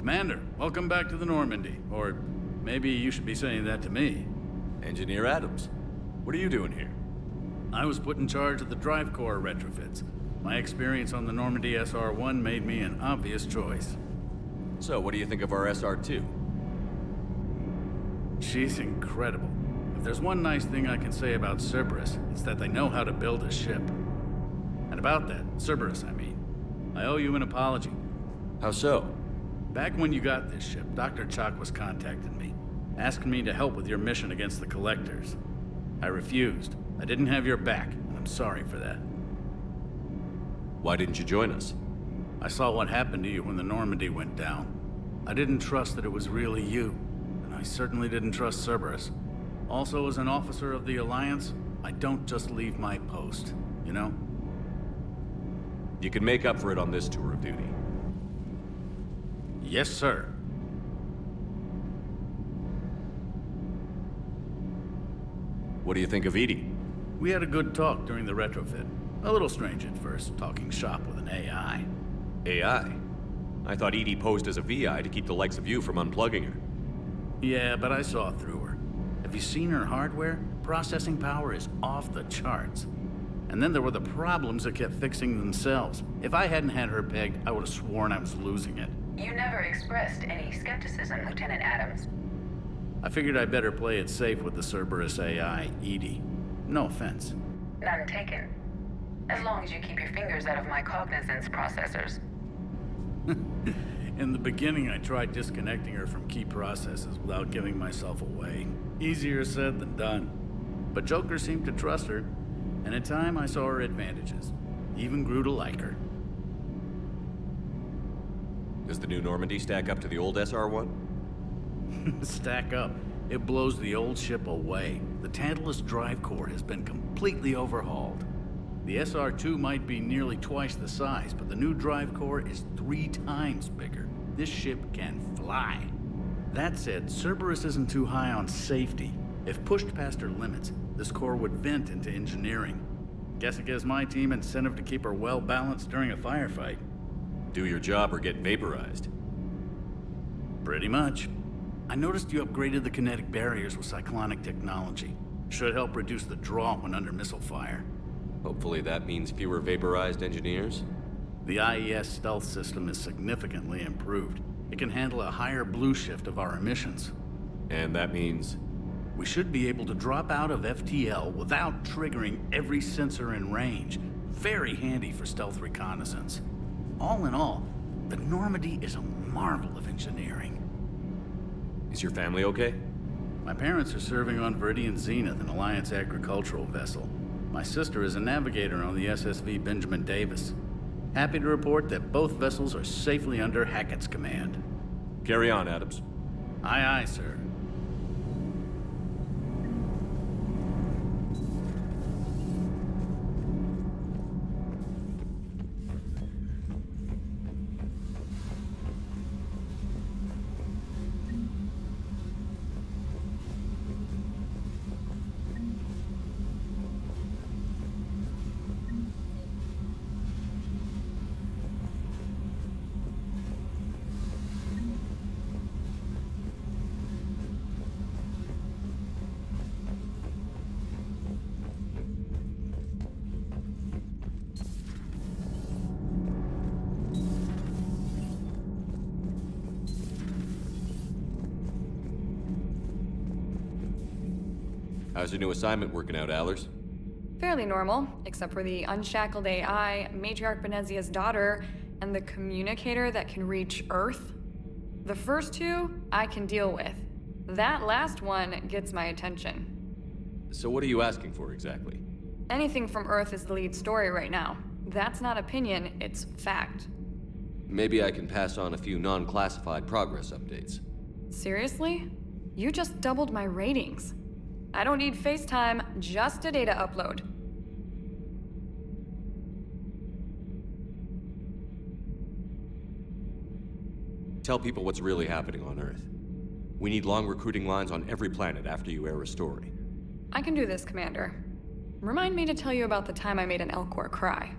Commander, welcome back to the Normandy. Or maybe you should be saying that to me. Engineer Adams, what are you doing here? I was put in charge of the drive core retrofits. My experience on the Normandy SR-1 made me an obvious choice. So, what do you think of our SR-2? She's incredible. If there's one nice thing I can say about Cerberus, it's that they know how to build a ship. And about that, Cerberus, I mean, I owe you an apology. How so? Back when you got this ship, Dr. Chalk was contacting me, asking me to help with your mission against the Collectors. I refused. I didn't have your back, and I'm sorry for that. Why didn't you join us? I saw what happened to you when the Normandy went down. I didn't trust that it was really you, and I certainly didn't trust Cerberus. Also, as an officer of the Alliance, I don't just leave my post, you know? You can make up for it on this tour of duty. Yes, sir. What do you think of Edie? We had a good talk during the retrofit. A little strange at first, talking shop with an AI. AI? I thought Edie posed as a VI to keep the likes of you from unplugging her. Yeah, but I saw through her. Have you seen her hardware? Processing power is off the charts. And then there were the problems that kept fixing themselves. If I hadn't had her pegged, I would have sworn I was losing it. You never expressed any skepticism, Lieutenant Adams. I figured I'd better play it safe with the Cerberus AI, Edie. No offense. None taken. As long as you keep your fingers out of my cognizance processors. In the beginning, I tried disconnecting her from key processes without giving myself away. Easier said than done. But Joker seemed to trust her, and in time I saw her advantages. Even grew to like her. Does the new Normandy stack up to the old SR-1? Stack up. It blows the old ship away. The Tantalus drive core has been completely overhauled. The SR-2 might be nearly twice the size, but the new drive core is 3 times bigger. This ship can fly. That said, Cerberus isn't too high on safety. If pushed past her limits, this core would vent into engineering. Guess it gives my team incentive to keep her well balanced during a firefight. Do your job or get vaporized. Pretty much. I noticed you upgraded the kinetic barriers with cyclonic technology. Should help reduce the draw when under missile fire. Hopefully that means fewer vaporized engineers. The IES stealth system is significantly improved. It can handle a higher blue shift of our emissions. And that means? We should be able to drop out of FTL without triggering every sensor in range. Very handy for stealth reconnaissance. All in all, the Normandy is a marvel of engineering. Is your family okay? My parents are serving on Viridian Zenith, an Alliance agricultural vessel. My sister is a navigator on the SSV Benjamin Davis. Happy to report that both vessels are safely under Hackett's command. Carry on, Adams. Aye, aye, sir. How's your new assignment working out, Allers? Fairly normal, except for the unshackled AI, Matriarch Benezia's daughter, and the communicator that can reach Earth. The first two, I can deal with. That last one gets my attention. So what are you asking for exactly? Anything from Earth is the lead story right now. That's not opinion, it's fact. Maybe I can pass on a few non-classified progress updates. Seriously? You just doubled my ratings. I don't need FaceTime, just a data upload. Tell people what's really happening on Earth. We need long recruiting lines on every planet after you air a story. I can do this, Commander. Remind me to tell you about the time I made an Elcor cry.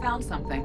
found something.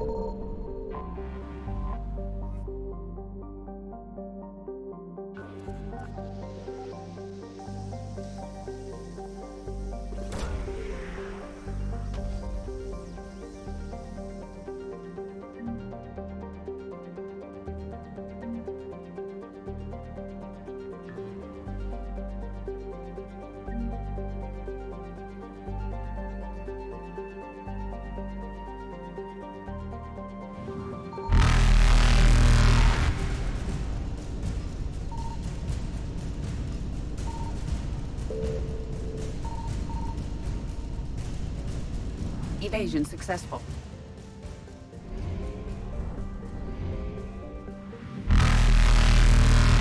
Evasion successful.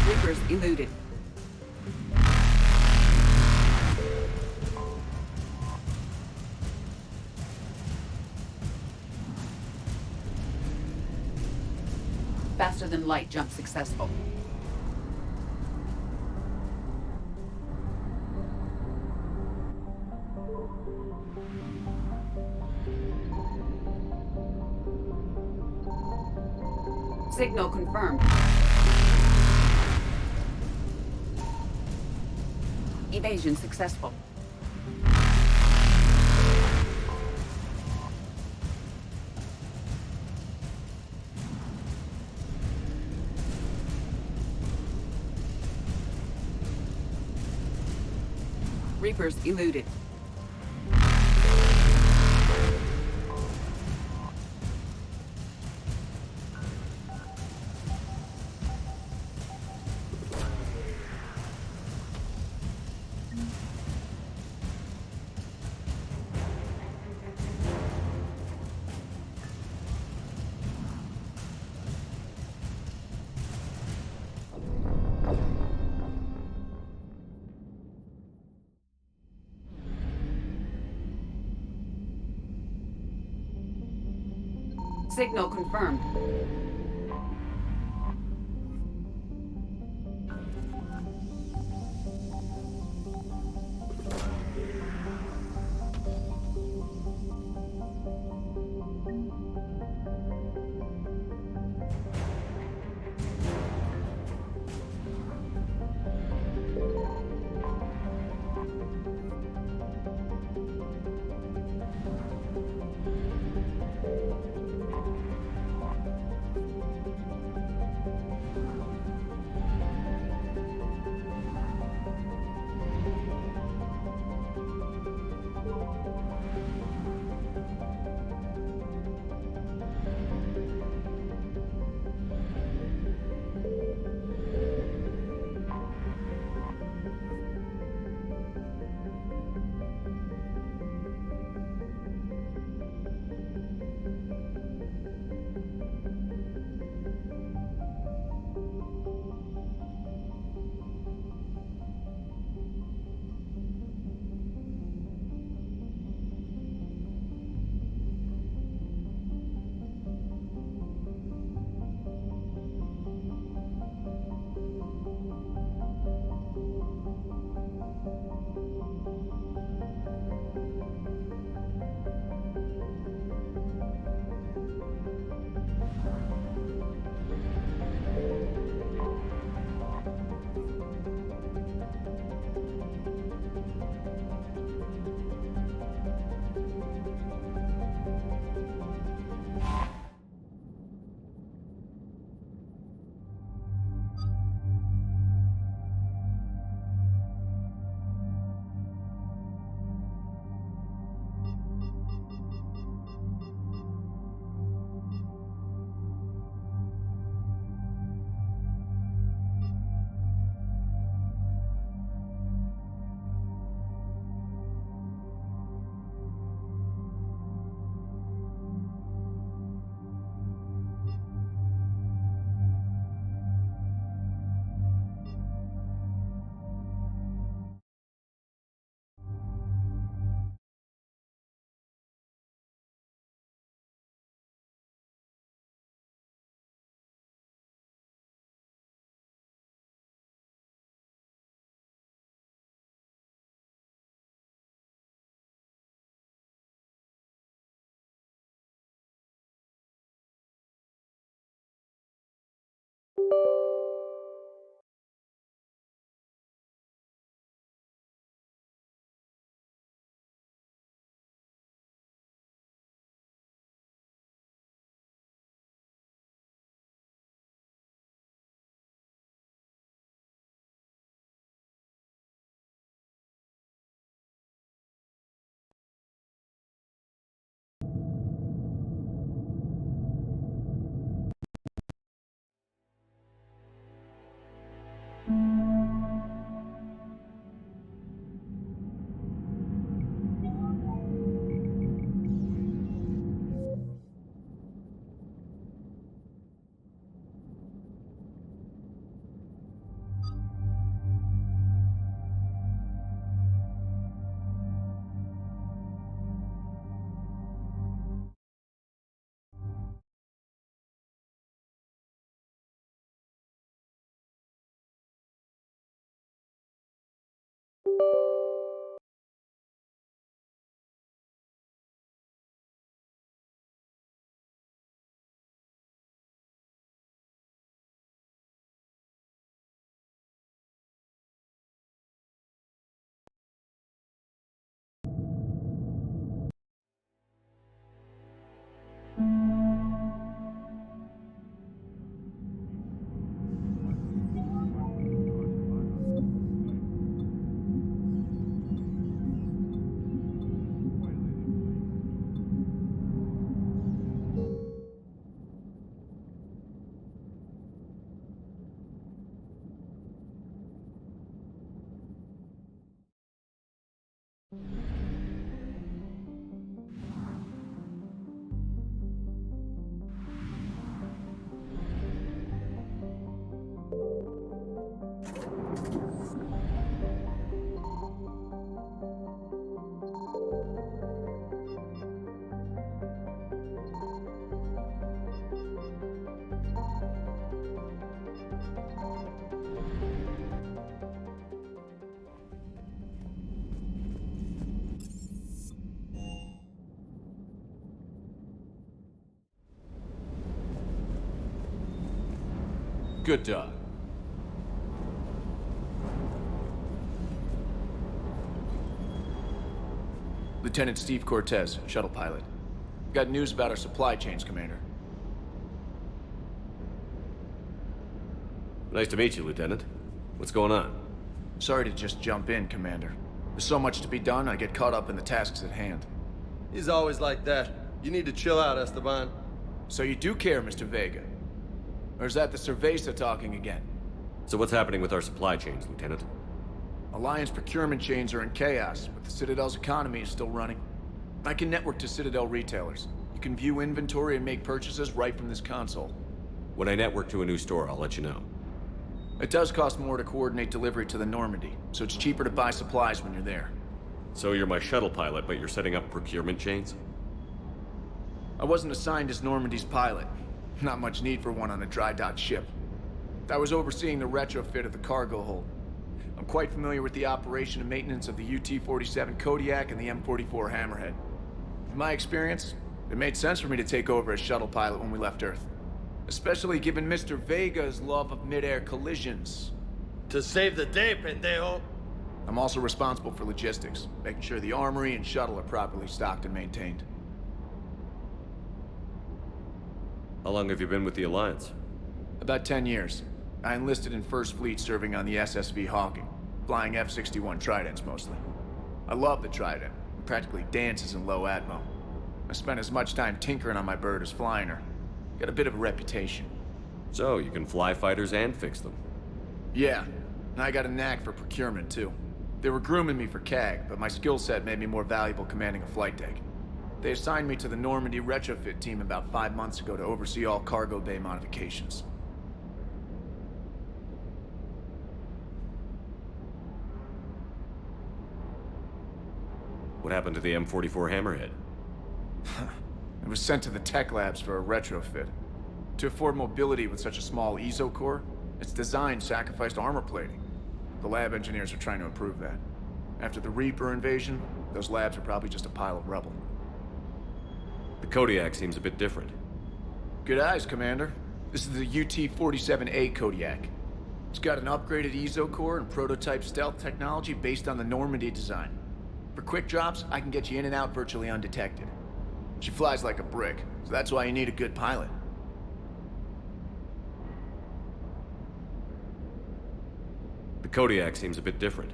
Reapers eluded. Faster than light jump successful. Signal confirmed. Evasion successful. Reapers eluded. Signal confirmed. Good dog. Lieutenant Steve Cortez, shuttle pilot. Got news about our supply chains, Commander. Nice to meet you, Lieutenant. What's going on? Sorry to just jump in, Commander. There's so much to be done, I get caught up in the tasks at hand. He's always like that. You need to chill out, Esteban. So you do care, Mr. Vega? Or is that the Cerveza talking again? So what's happening with our supply chains, Lieutenant? Alliance procurement chains are in chaos, but the Citadel's economy is still running. I can network to Citadel retailers. You can view inventory and make purchases right from this console. When I network to a new store, I'll let you know. It does cost more to coordinate delivery to the Normandy, so it's cheaper to buy supplies when you're there. So you're my shuttle pilot, but you're setting up procurement chains? I wasn't assigned as Normandy's pilot. Not much need for one on a dry dock ship. I was overseeing the retrofit of the cargo hold. I'm quite familiar with the operation and maintenance of the UT-47 Kodiak and the M44 Hammerhead. In my experience, it made sense for me to take over as shuttle pilot when we left Earth. Especially given Mr. Vega's love of mid-air collisions. To save the day, pendejo. I'm also responsible for logistics, making sure the armory and shuttle are properly stocked and maintained. How long have you been with the Alliance? About 10 years. I enlisted in First Fleet serving on the SSV Hawking, flying F-61 Tridents mostly. I love the Trident. It practically dances in low atmo. I spent as much time tinkering on my bird as flying her. Got a bit of a reputation. So, you can fly fighters and fix them. Yeah, and I got a knack for procurement too. They were grooming me for CAG, but my skill set made me more valuable commanding a flight deck. They assigned me to the Normandy retrofit team about 5 months ago to oversee all cargo bay modifications. What happened to the M44 Hammerhead? It was sent to the tech labs for a retrofit. To afford mobility with such a small ESO core, its design sacrificed armor plating. The lab engineers are trying to improve that. After the Reaper invasion, those labs are probably just a pile of rubble. The Kodiak seems a bit different. Good eyes, Commander. This is the UT-47A Kodiak. It's got an upgraded ESO core and prototype stealth technology based on the Normandy design. For quick drops, I can get you in and out virtually undetected. She flies like a brick, so that's why you need a good pilot. The Kodiak seems a bit different.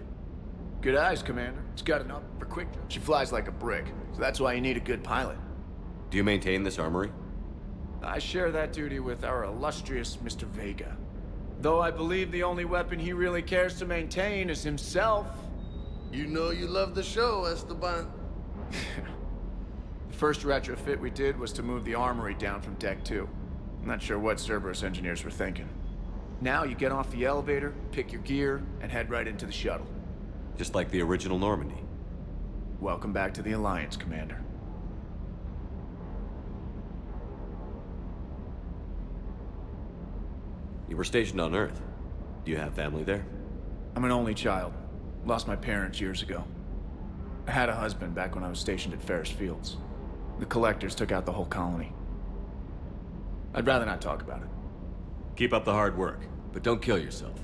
Good eyes, Commander. It's got an up for quick. She flies like a brick, so that's why you need a good pilot. Do you maintain this armory? I share that duty with our illustrious Mr. Vega. Though I believe the only weapon he really cares to maintain is himself. You know you love the show, Esteban. The first retrofit we did was to move the armory down from Deck 2. I'm not sure what Cerberus engineers were thinking. Now you get off the elevator, pick your gear, and head right into the shuttle. Just like the original Normandy. Welcome back to the Alliance, Commander. You were stationed on Earth. Do you have family there? I'm an only child. Lost my parents years ago. I had a husband back when I was stationed at Ferris Fields. The Collectors took out the whole colony. I'd rather not talk about it. Keep up the hard work, but don't kill yourself.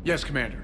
Yes, Commander.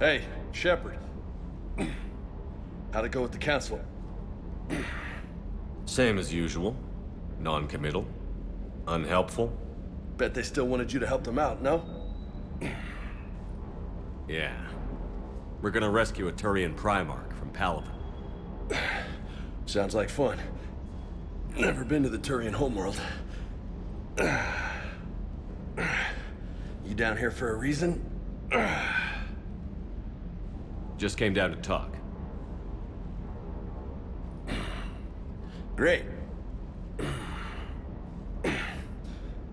Hey, Shepard. How'd it go with the council? Same as usual. Non-committal. Unhelpful. Bet they still wanted you to help them out, no? Yeah. We're gonna rescue a Turian Primarch from Palaven. Sounds like fun. Never been to the Turian homeworld. You down here for a reason? Just came down to talk. Great.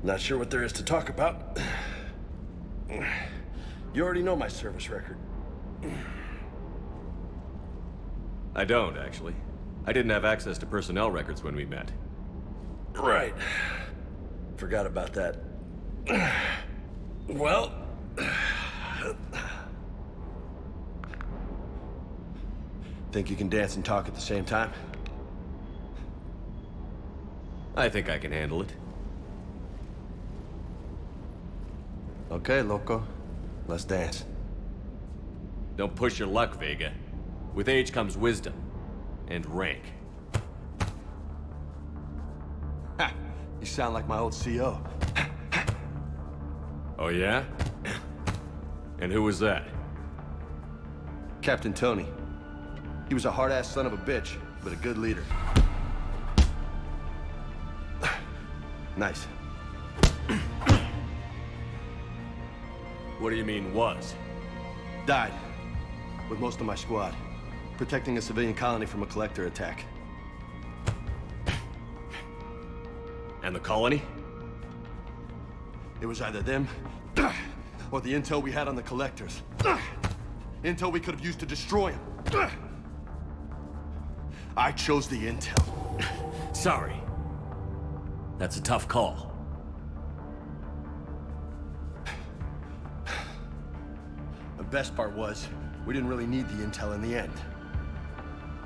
Not sure what there is to talk about. You already know my service record. I don't, actually. I didn't have access to personnel records when we met. Right. Forgot about that. Well... Think you can dance and talk at the same time? I think I can handle it. Okay, loco. Let's dance. Don't push your luck, Vega. With age comes wisdom. And rank. Ha! You sound like my old CO. Oh yeah? And who was that? Captain Tony. He was a hard-ass son of a bitch, but a good leader. Nice. What do you mean, was? Died. With most of my squad. Protecting a civilian colony from a collector attack. And the colony? It was either them, or the intel we had on the collectors. Intel we could have used to destroy them. I chose the intel. Sorry. That's a tough call. The best part was, we didn't really need the intel in the end.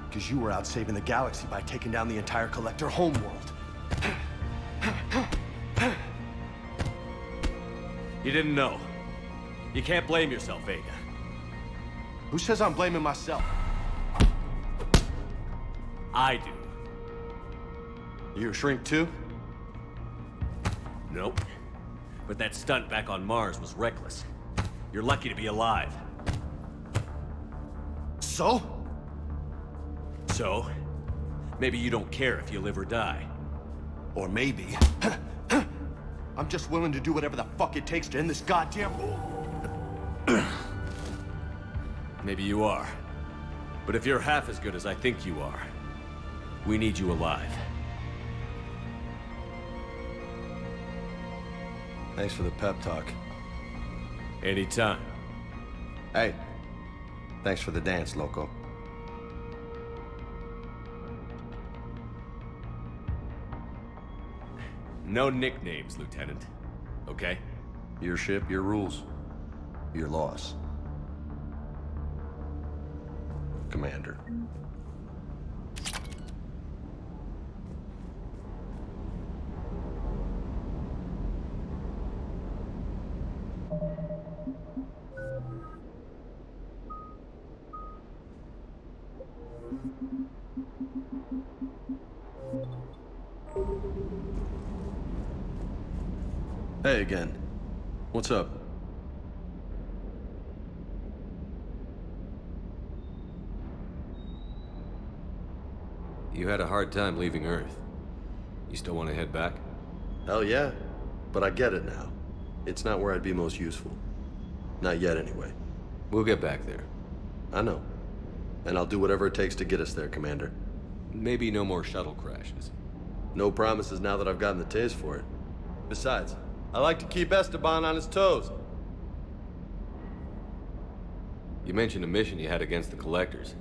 Because you were out saving the galaxy by taking down the entire collector homeworld. You didn't know. You can't blame yourself, Vega. Who says I'm blaming myself? I do. You a shrink too? Nope. But that stunt back on Mars was reckless. You're lucky to be alive. So? So, maybe you don't care if you live or die. Or maybe... I'm just willing to do whatever the fuck it takes to end this goddamn... Maybe you are. But if you're half as good as I think you are, we need you alive. Thanks for the pep talk. Anytime. Hey, thanks for the dance, loco. No nicknames, Lieutenant. Okay? Your ship, your rules. Your loss. Commander. Hey again. What's up? You had a hard time leaving Earth. You still want to head back? Hell yeah. But I get it now. It's not where I'd be most useful. Not yet, anyway. We'll get back there. I know. And I'll do whatever it takes to get us there, Commander. Maybe no more shuttle crashes. No promises now that I've gotten the taste for it. Besides, I like to keep Esteban on his toes. You mentioned a mission you had against the Collectors.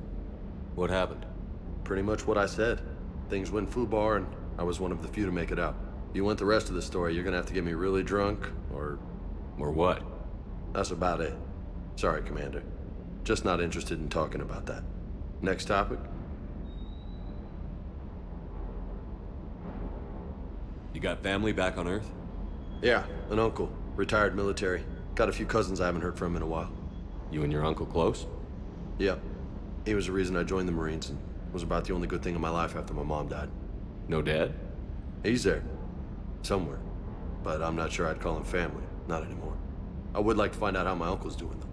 What happened? Pretty much what I said. Things went foobar, and I was one of the few to make it out. If you want the rest of the story, you're gonna have to get me really drunk, or... Or what? That's about it. Sorry, Commander. Just not interested in talking about that. Next topic? You got family back on Earth? Yeah, an uncle. Retired military. Got a few cousins I haven't heard from in a while. You and your uncle close? Yeah. He was the reason I joined the Marines and was about the only good thing in my life after my mom died. No dad? He's there. Somewhere. But I'm not sure I'd call him family. Not anymore. I would like to find out how my uncle's doing, though.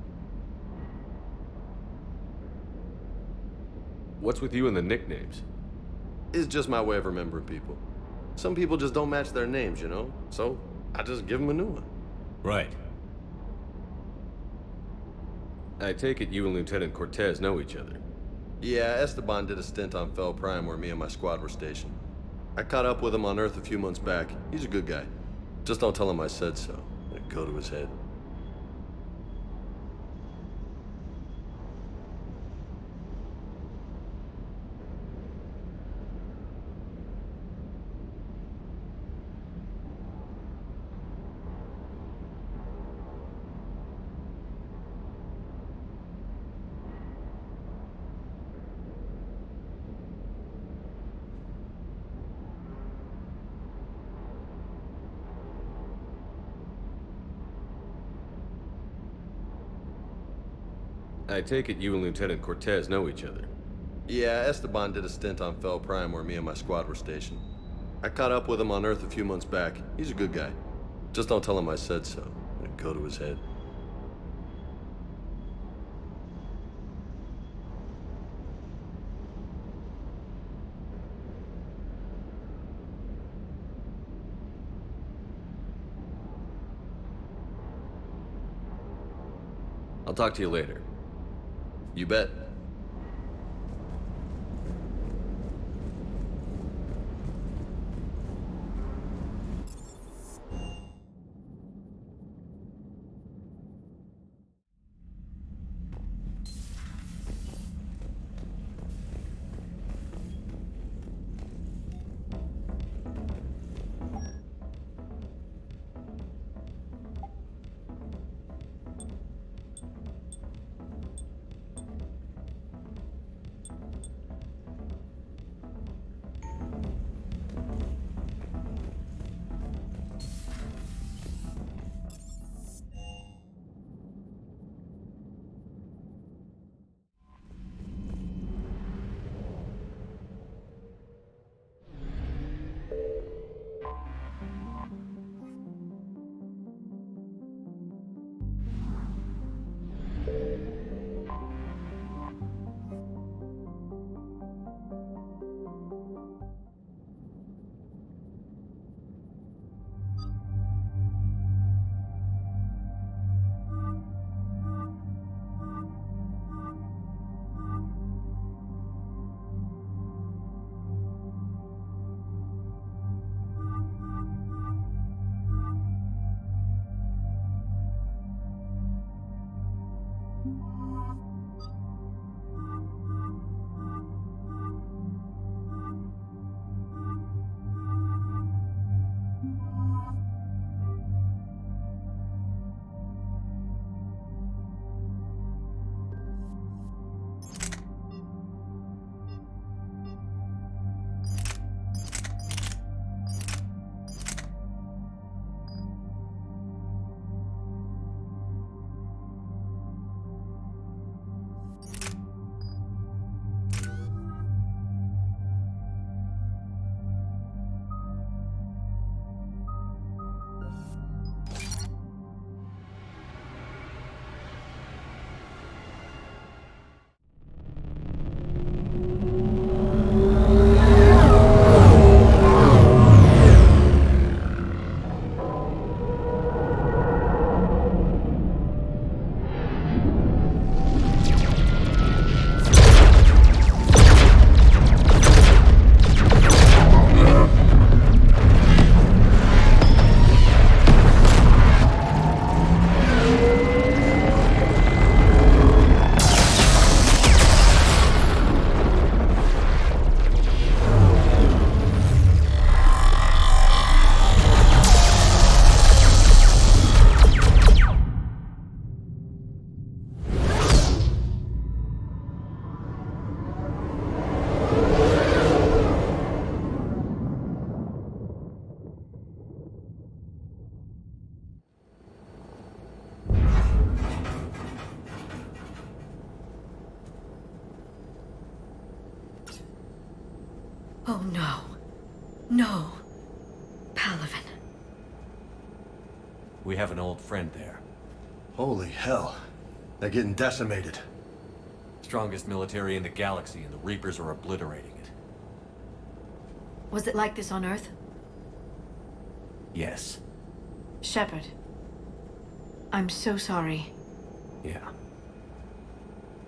What's with you and the nicknames? It's just my way of remembering people. Some people just don't match their names, you know? So, I just give them a new one. Right. I take it you and Lieutenant Cortez know each other. Yeah, Esteban did a stint on Fel Prime where me and my squad were stationed. I caught up with him on Earth a few months back. He's a good guy. Just don't tell him I said so. It'd go to his head. I take it you and Lieutenant Cortez know each other. Yeah, Esteban did a stint on Fel Prime where me and my squad were stationed. I caught up with him on Earth a few months back. He's a good guy. Just don't tell him I said so. It'd go to his head. I'll talk to you later. You bet. No. No. Palaven. We have an old friend there. Holy hell. They're getting decimated. Strongest military in the galaxy, and the Reapers are obliterating it. Was it like this on Earth? Yes. Shepard. I'm so sorry. Yeah.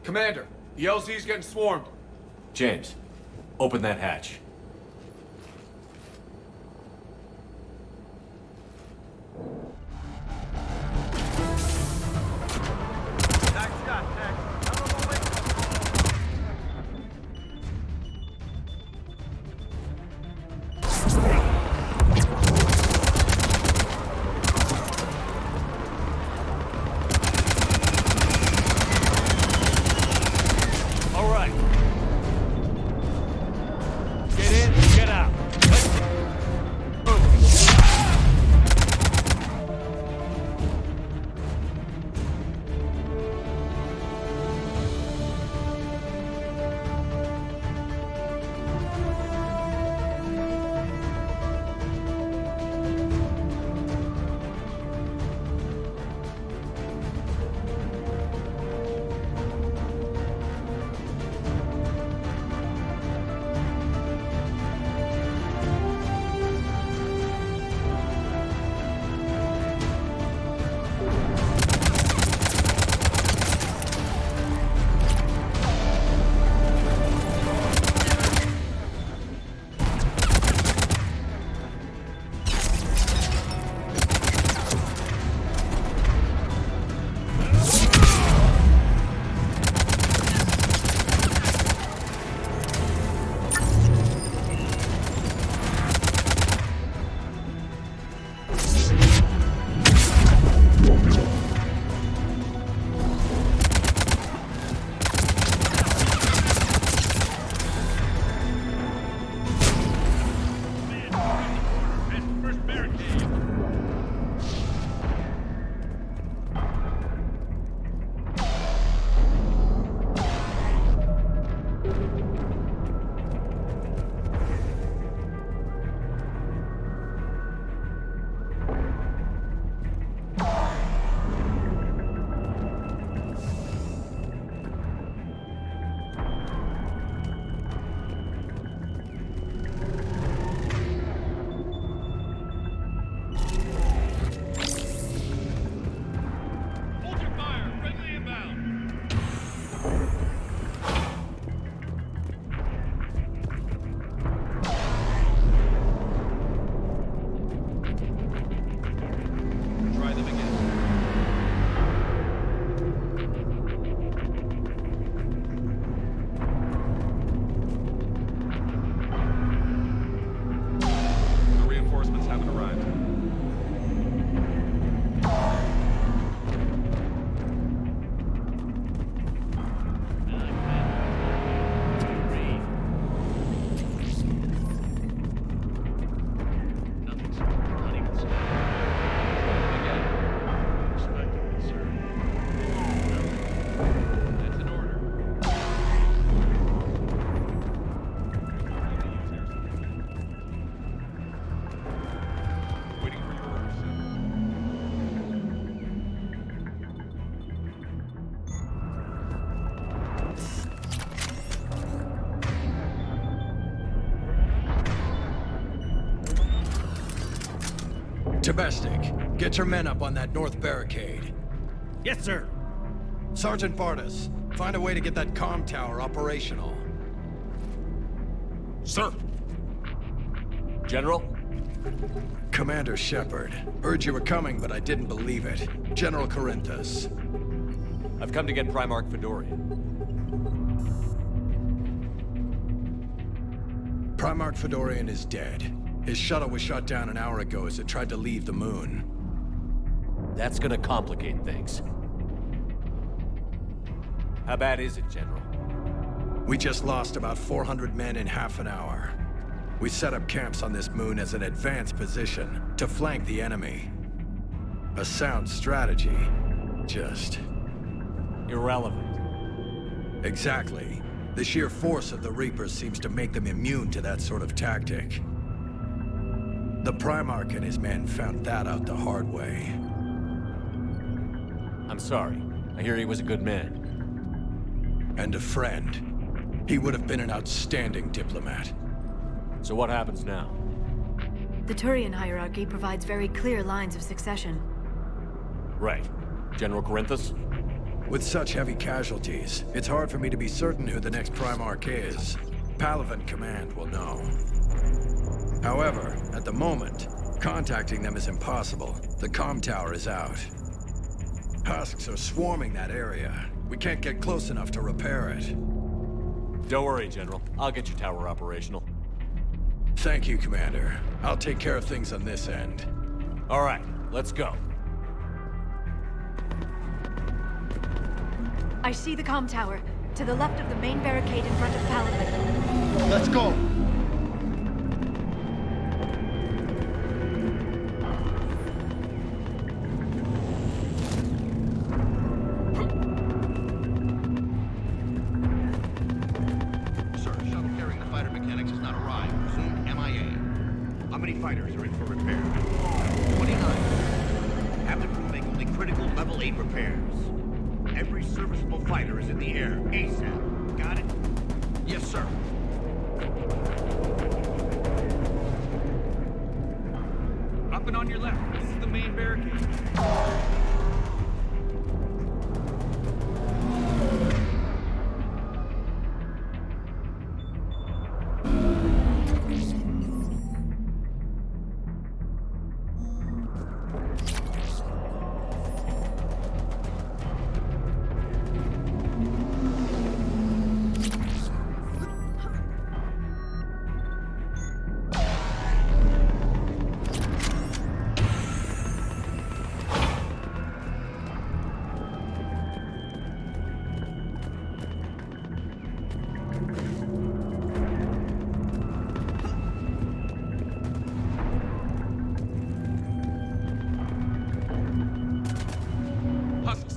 Commander, the LZ's getting swarmed. James, open that hatch. Domestic, get your men up on that north barricade. Yes, sir. Sergeant Bartis, find a way to get that comm tower operational. Sir. General? Commander Shepard. Heard you were coming, but I didn't believe it. General Corinthus. I've come to get Primarch Fedorian. Primarch Fedorian is dead. His shuttle was shot down an hour ago as it tried to leave the moon. That's gonna complicate things. How bad is it, General? We just lost about 400 men in half an hour. We set up camps on this moon as an advanced position to flank the enemy. A sound strategy. Just... Irrelevant. Exactly. The sheer force of the Reapers seems to make them immune to that sort of tactic. The Primarch and his men found that out the hard way. I'm sorry. I hear he was a good man. And a friend. He would have been an outstanding diplomat. So what happens now? The Turian hierarchy provides very clear lines of succession. Right. General Corinthus? With such heavy casualties, it's hard for me to be certain who the next Primarch is. Palaven Command will know. However, at the moment, contacting them is impossible. The comm tower is out. Husks are swarming that area. We can't get close enough to repair it. Don't worry, General. I'll get your tower operational. Thank you, Commander. I'll take care of things on this end. All right, let's go. I see the comm tower, to the left of the main barricade in front of Palaven. Let's go! Sir, shuttle carrying the fighter mechanics has not arrived. Presumed MIA. How many fighters are in for repair? 29. Have them to make only critical level 8 repairs. Every serviceable fighter is in the air. ASAP. Got it? Yes, sir. Up and on your left. This is the main barricade.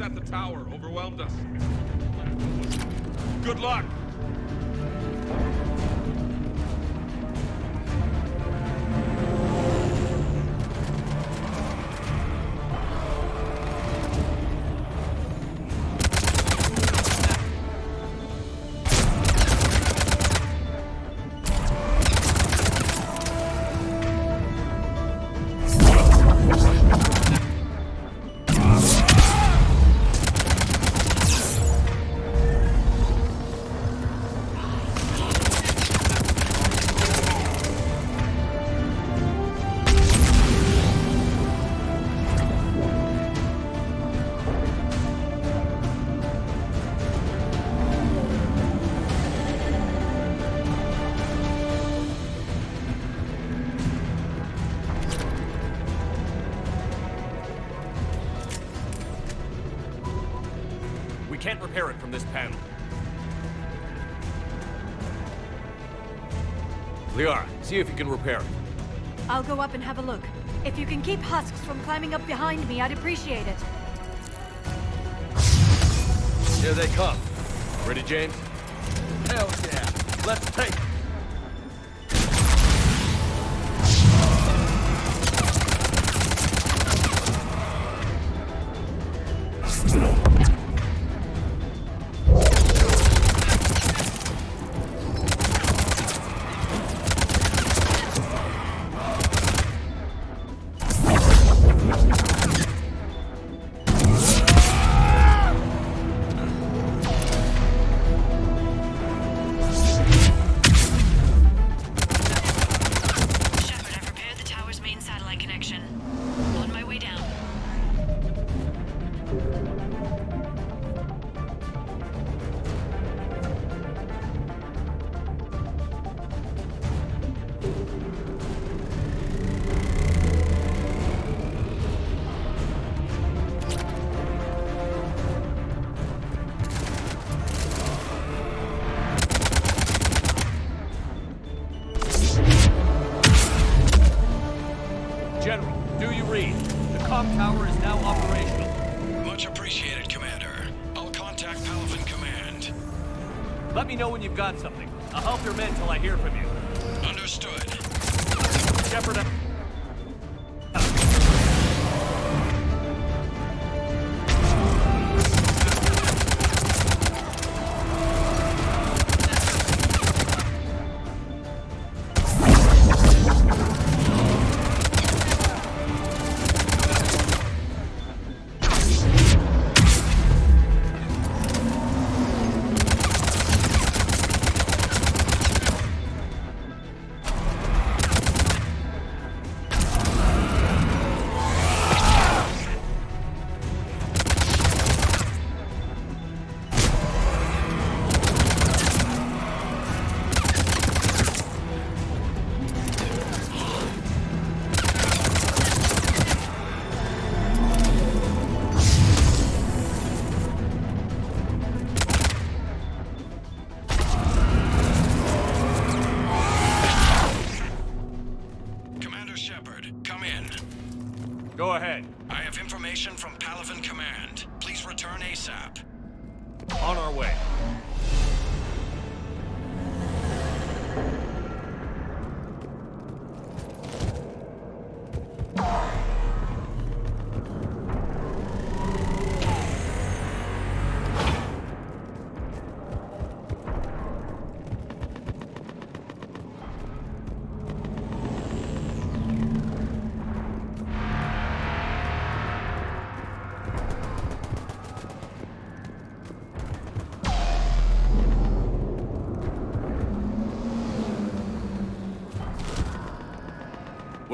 At the tower overwhelmed us. Good luck! Can't repair it from this panel. Liara, see if you can repair it. I'll go up and have a look. If you can keep husks from climbing up behind me, I'd appreciate it. Here they come. Ready, James? Hell yeah! Let's take it! Tower is now operational. Much appreciated, Commander. I'll contact Palaven Command. Let me know when you've got something. I'll help your men till I hear from you. Understood. Shepard. Go ahead. I have information from Palaven Command. Please return ASAP. On our way.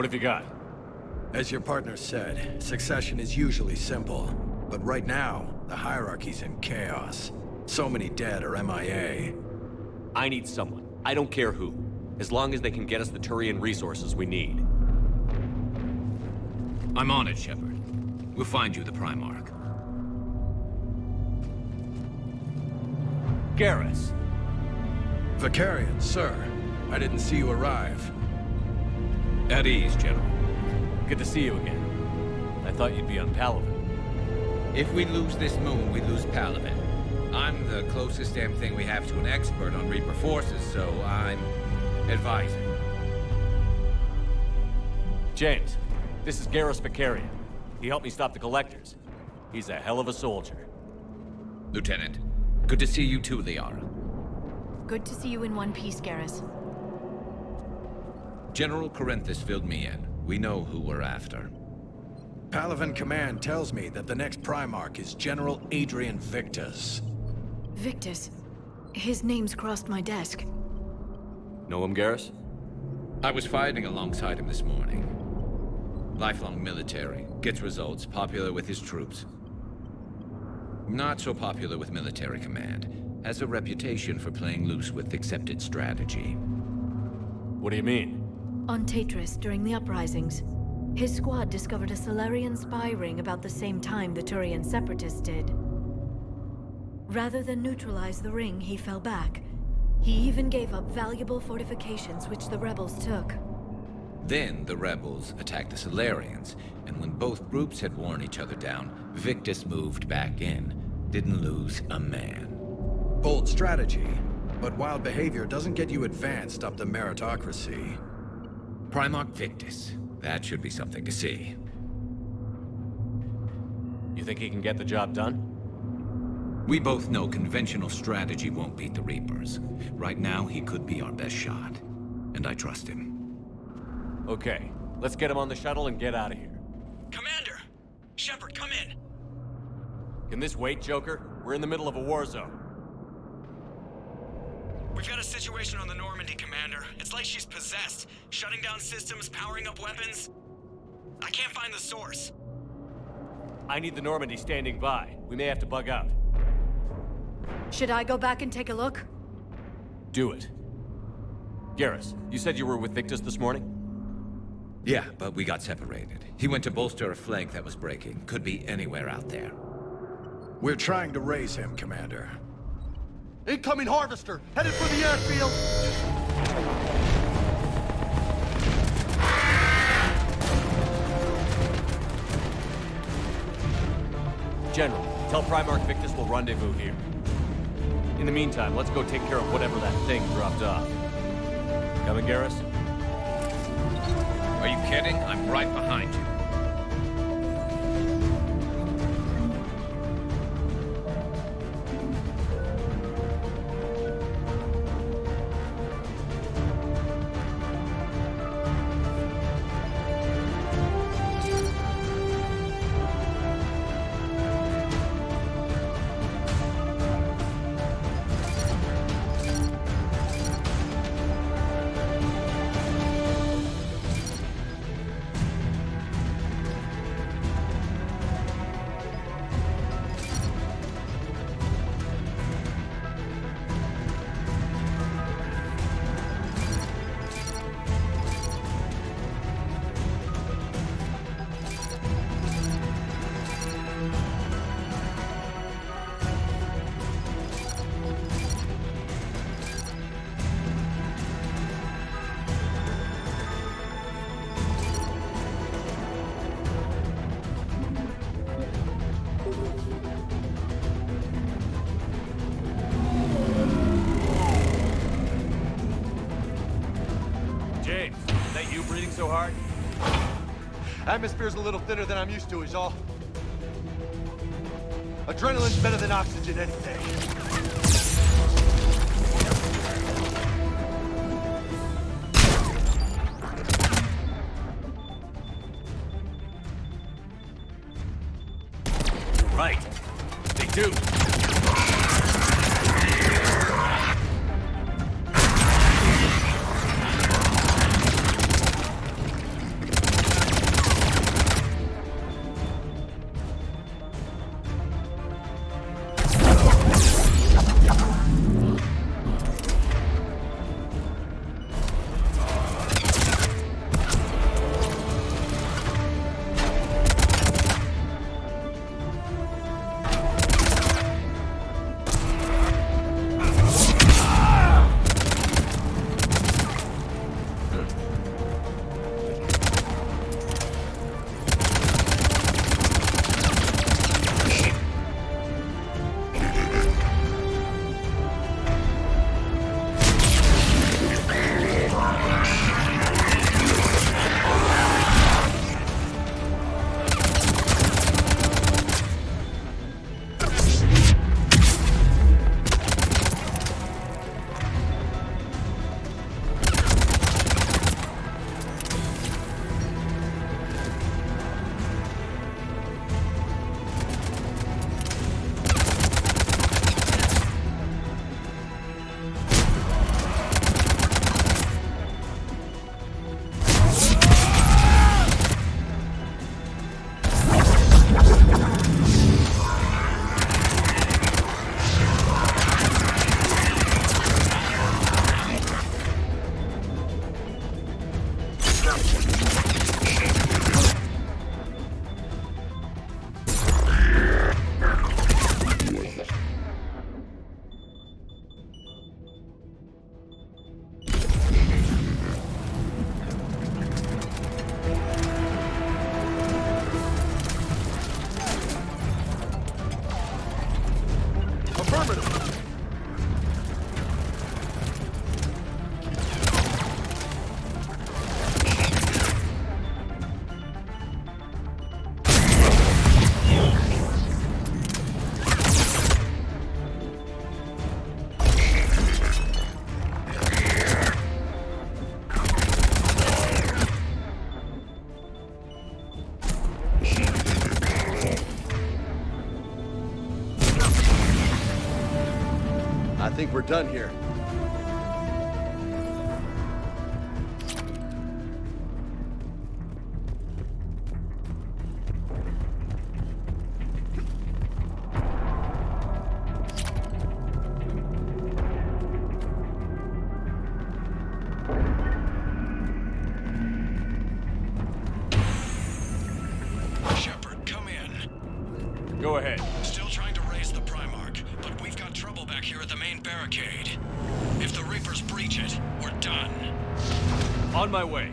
What have you got? As your partner said, succession is usually simple. But right now, the hierarchy's in chaos. So many dead or MIA. I need someone. I don't care who. As long as they can get us the Turian resources we need. I'm on it, Shepard. We'll find you the Primarch. Garrus. Vicarian, sir. I didn't see you arrive. At ease, General. Good to see you again. I thought you'd be on Palaven. If we lose this moon, we lose Palaven. I'm the closest damn thing we have to an expert on Reaper forces, so I'm advising. James, this is Garrus Vicarian. He helped me stop the Collectors. He's a hell of a soldier. Lieutenant, good to see you too, Liara. Good to see you in one piece, Garrus. General Corinthus filled me in. We know who we're after. Palaven Command tells me that the next Primarch is General Adrian Victus. Victus? His name's crossed my desk. Know him, Garrus? I was fighting alongside him this morning. Lifelong military, gets results, popular with his troops. Not so popular with military command. Has a reputation for playing loose with accepted strategy. What do you mean? On Tatris, during the uprisings, his squad discovered a Salarian spy ring about the same time the Turian separatists did. Rather than neutralize the ring, he fell back. He even gave up valuable fortifications which the rebels took. Then the rebels attacked the Salarians, and when both groups had worn each other down, Victus moved back in. Didn't lose a man. Bold strategy, but wild behavior doesn't get you advanced up the meritocracy. Primarch Victus. That should be something to see. You think he can get the job done? We both know conventional strategy won't beat the Reapers. Right now, he could be our best shot. And I trust him. Okay, let's get him on the shuttle and get out of here. Commander! Shepard, come in! Can this wait, Joker? We're in the middle of a war zone. We've got a situation on the Normandy, Commander. It's like she's possessed. Shutting down systems, powering up weapons. I can't find the source. I need the Normandy standing by. We may have to bug out. Should I go back and take a look? Do it. Garrus, you said you were with Victus this morning? Yeah, but we got separated. He went to bolster a flank that was breaking. Could be anywhere out there. We're trying to raise him, Commander. Incoming Harvester! Headed for the airfield! General, tell Primarch Victus we'll rendezvous here. In the meantime, let's go take care of whatever that thing dropped off. Coming, Garrus? Are you kidding? I'm right behind you. So hard? Atmosphere's a little thinner than I'm used to, is all. Adrenaline's better than oxygen any day. Right. They do. I think we're done here. Shepard, come in. Go ahead. Still trying to raise the Primarch, but we've got trouble back here at the main barricade. If the Reapers breach it, we're done. On my way.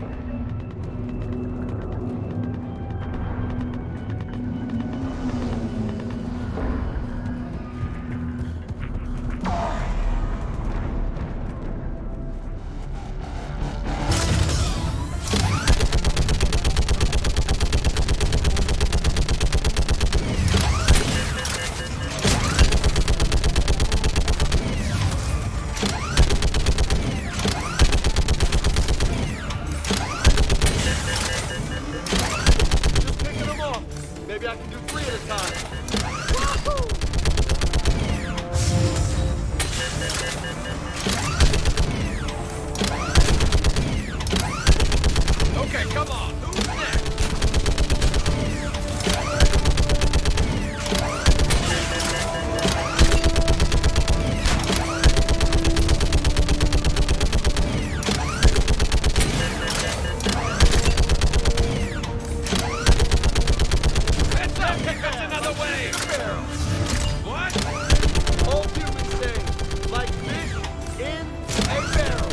I can do 3 at a time. Okay, come on. Who's next? That's another wave! What? All humans say, like fish in a barrel.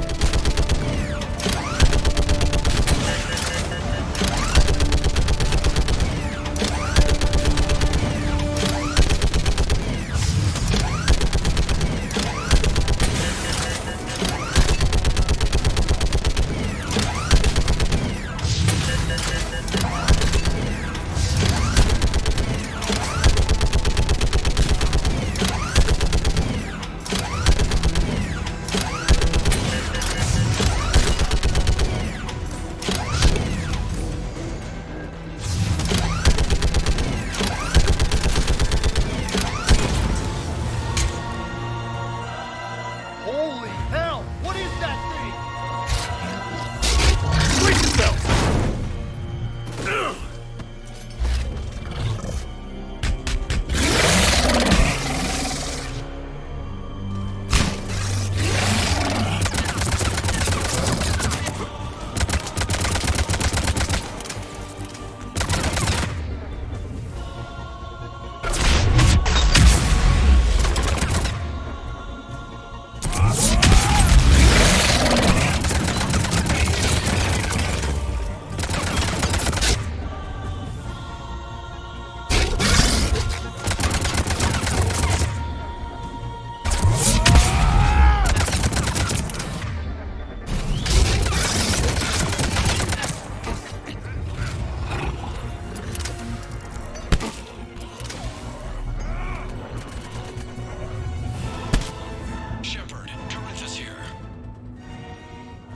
Holy hell! What is that thing? Brace yourself!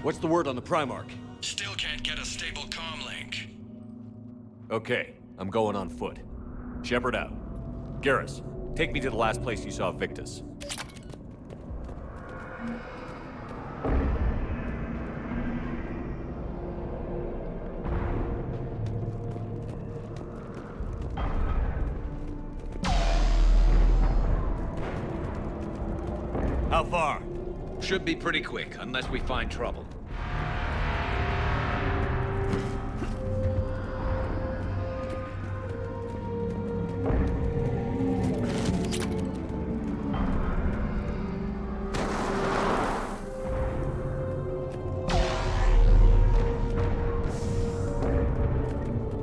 What's the word on the Primarch? Still can't get a stable comm link. Okay, I'm going on foot. Shepard out. Garrus, take me to the last place you saw Victus. How far? Should be pretty quick, unless we find trouble.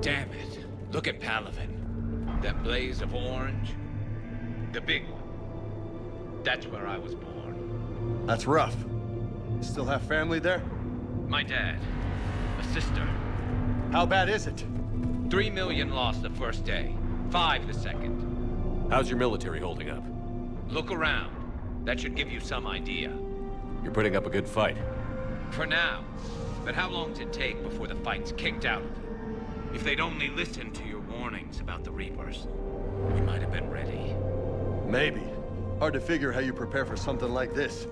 Damn it. Look at Palaven. That blaze of orange. The big one. That's where I was born. That's rough. You still have family there? My dad. A sister. How bad is it? 3 million lost the first day. 5 the second. How's your military holding up? Look around. That should give you some idea. You're putting up a good fight. For now. But how long does it take before the fight's kicked out of you? If they'd only listened to your warnings about the Reapers, we might have been ready. Maybe. Hard to figure how you prepare for something like this.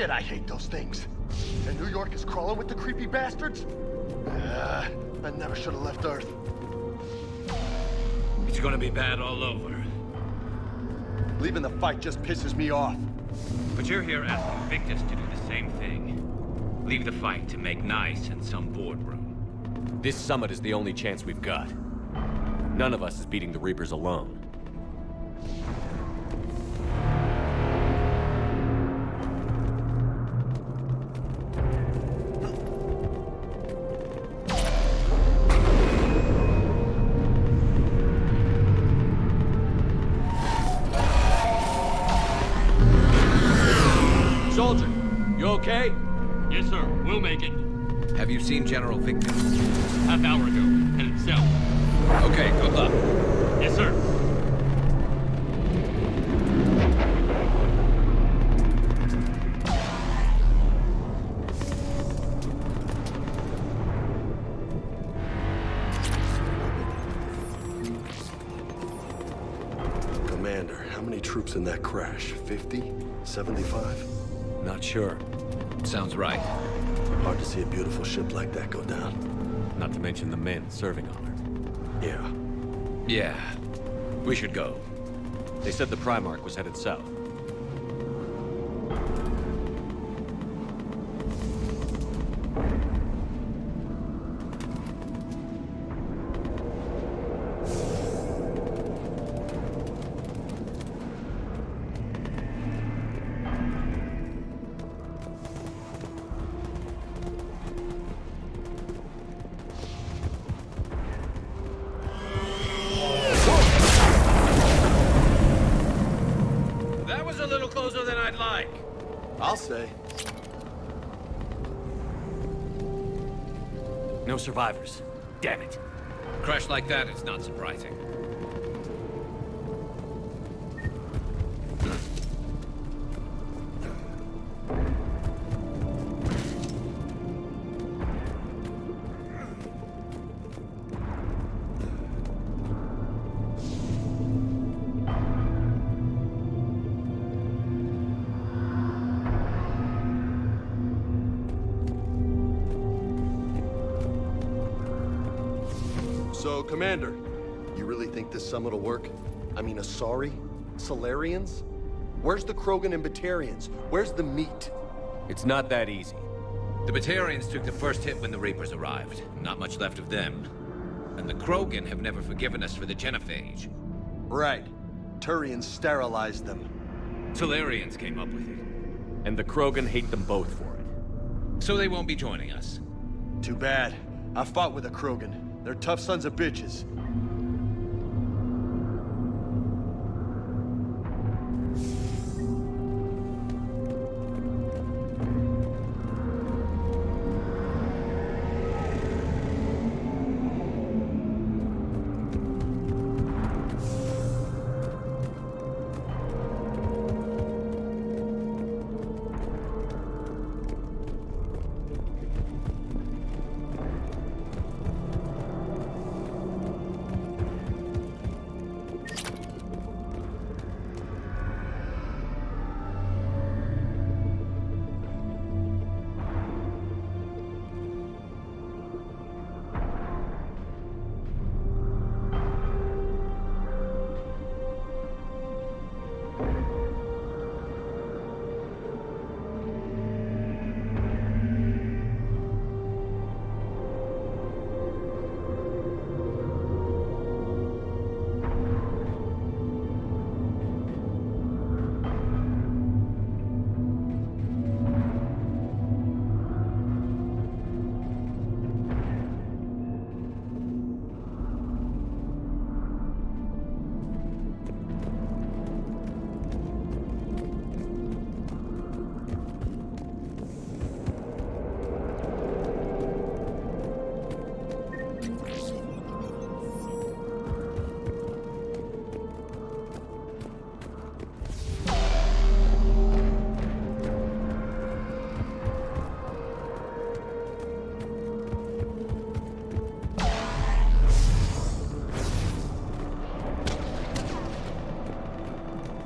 Shit, I hate those things. And New York is crawling with the creepy bastards? I never should have left Earth. It's gonna be bad all over. Leaving the fight just pisses me off. But you're here asking Victus to do the same thing. Leave the fight to make nice in some boardroom. This summit is the only chance we've got. None of us is beating the Reapers alone. Soldier, you okay? Yes, sir. We'll make it. Have you seen General Victus? Half hour ago. Headed south. Okay, good luck. Yes, sir. Commander, how many troops in that crash? 50? 75? Not sure. Sounds right. Hard to see a beautiful ship like that go down. Not to mention the men serving on her. Yeah. Yeah. We should go. They said the Primarch was headed south. That was a little closer than I'd like. I'll say. No survivors. Damn it. Crash like that is not surprising. So, Commander, you really think this summit will work? I mean, Asari? Solarians? Where's the Krogan and Batarians? Where's the meat? It's not that easy. The Batarians took the first hit when the Reapers arrived. Not much left of them. And the Krogan have never forgiven us for the genophage. Right. Turians sterilized them. Solarians came up with it. And the Krogan hate them both for it. So they won't be joining us. Too bad. I fought with a Krogan. They're tough sons of bitches.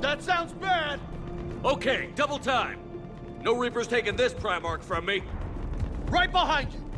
That sounds bad! Okay, double time. No Reaper's taking this Primarch from me. Right behind you!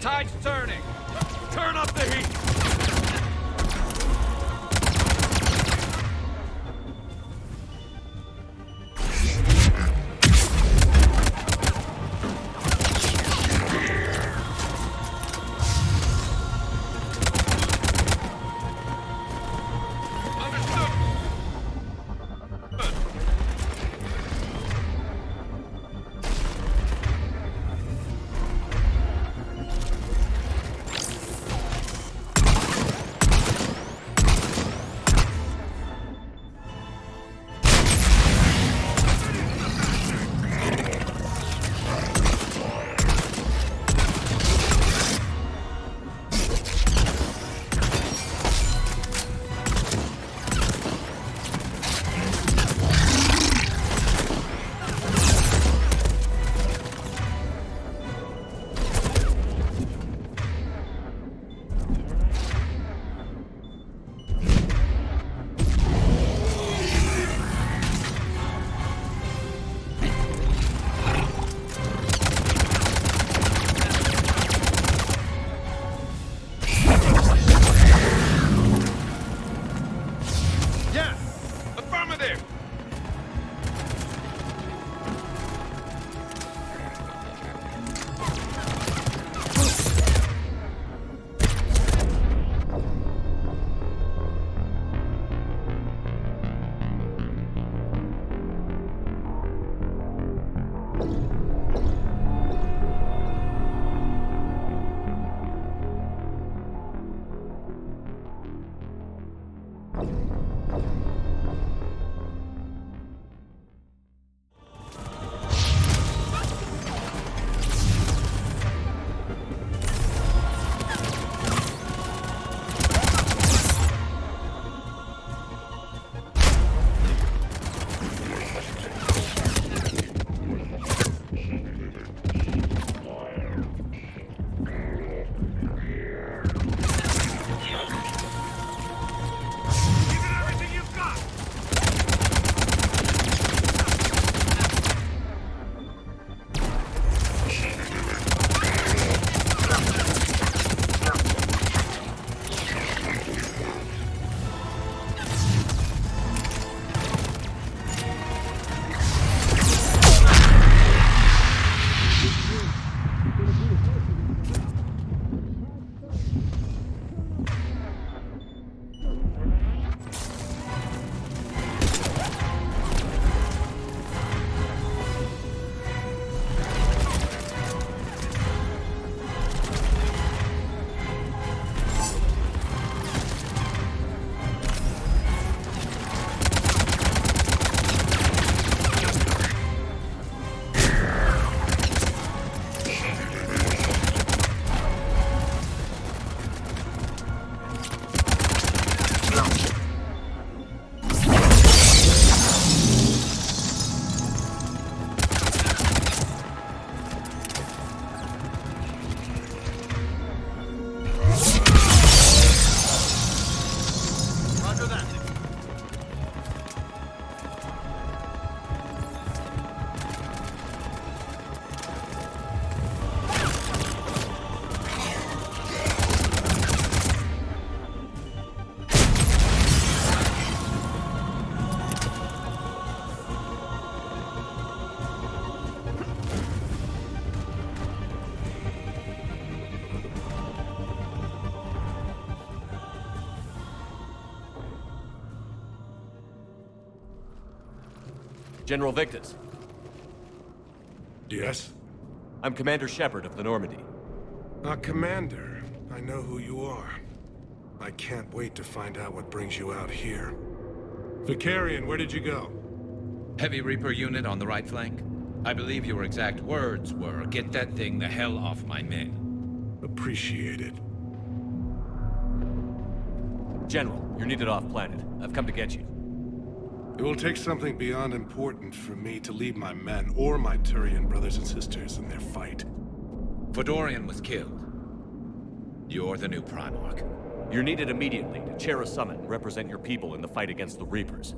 tide's turning. Turn up the heat. General Victus. Yes? I'm Commander Shepard of the Normandy. Commander. I know who you are. I can't wait to find out what brings you out here. Vicarian, where did you go? Heavy Reaper unit on the right flank. I believe your exact words were, "Get that thing the hell off my men." Appreciate it. General, you're needed off-planet. I've come to get you. It will take something beyond important for me to leave my men or my Turian brothers and sisters in their fight. Fedorian was killed. You're the new Primarch. You're needed immediately to chair a summit and represent your people in the fight against the Reapers.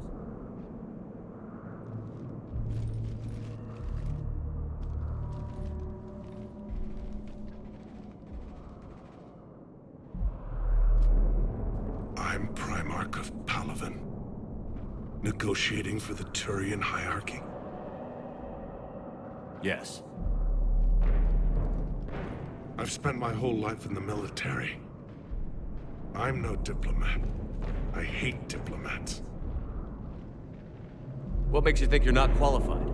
Negotiating for the Turian hierarchy? Yes. I've spent my whole life in the military. I'm no diplomat. I hate diplomats. What makes you think you're not qualified?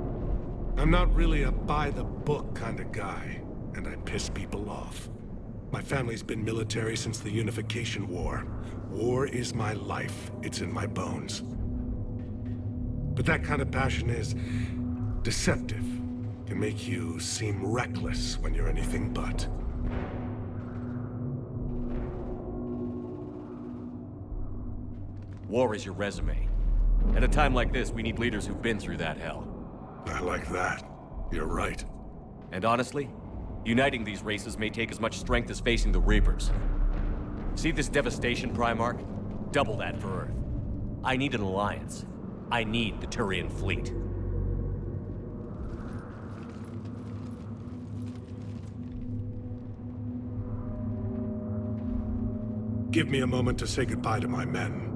I'm not really a by-the-book kind of guy, and I piss people off. My family's been military since the Unification War. War is my life. It's in my bones. But that kind of passion is deceptive. Can make you seem reckless when you're anything but. War is your resume. At a time like this, we need leaders who've been through that hell. I like that. You're right. And honestly, uniting these races may take as much strength as facing the Reapers. See this devastation, Primarch? Double that for Earth. I need an alliance. I need the Turian fleet. Give me a moment to say goodbye to my men.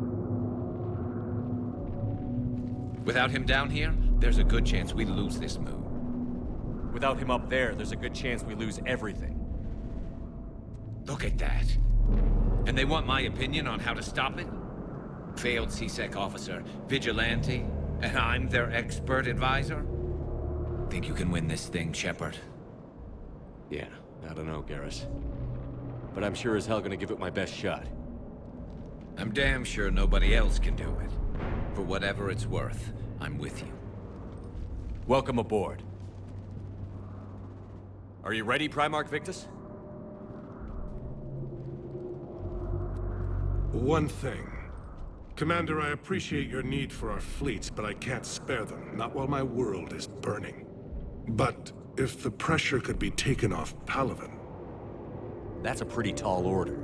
Without him down here, there's a good chance we lose this move. Without him up there, there's a good chance we lose everything. Look at that. And they want my opinion on how to stop it? Failed CSEC officer, vigilante, and I'm their expert advisor? Think you can win this thing, Shepard? Yeah, I don't know, Garrus. But I'm sure as hell gonna give it my best shot. I'm damn sure nobody else can do it. For whatever it's worth, I'm with you. Welcome aboard. Are you ready, Primarch Victus? One thing. Commander, I appreciate your need for our fleets, but I can't spare them. Not while my world is burning. But if the pressure could be taken off Palaven... That's a pretty tall order.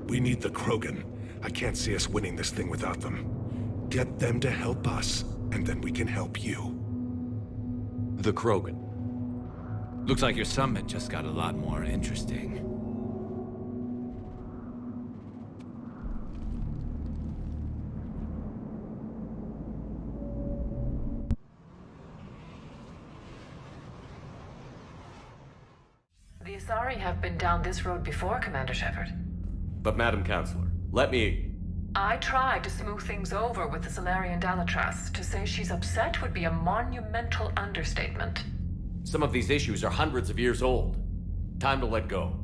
We need the Krogan. I can't see us winning this thing without them. Get them to help us, and then we can help you. The Krogan. Looks like your summit just got a lot more interesting. The Asari have been down this road before, Commander Shepard. But Madam Counselor, let me... I tried to smooth things over with the Salarian Dalatras. To say she's upset would be a monumental understatement. Some of these issues are hundreds of years old. Time to let go.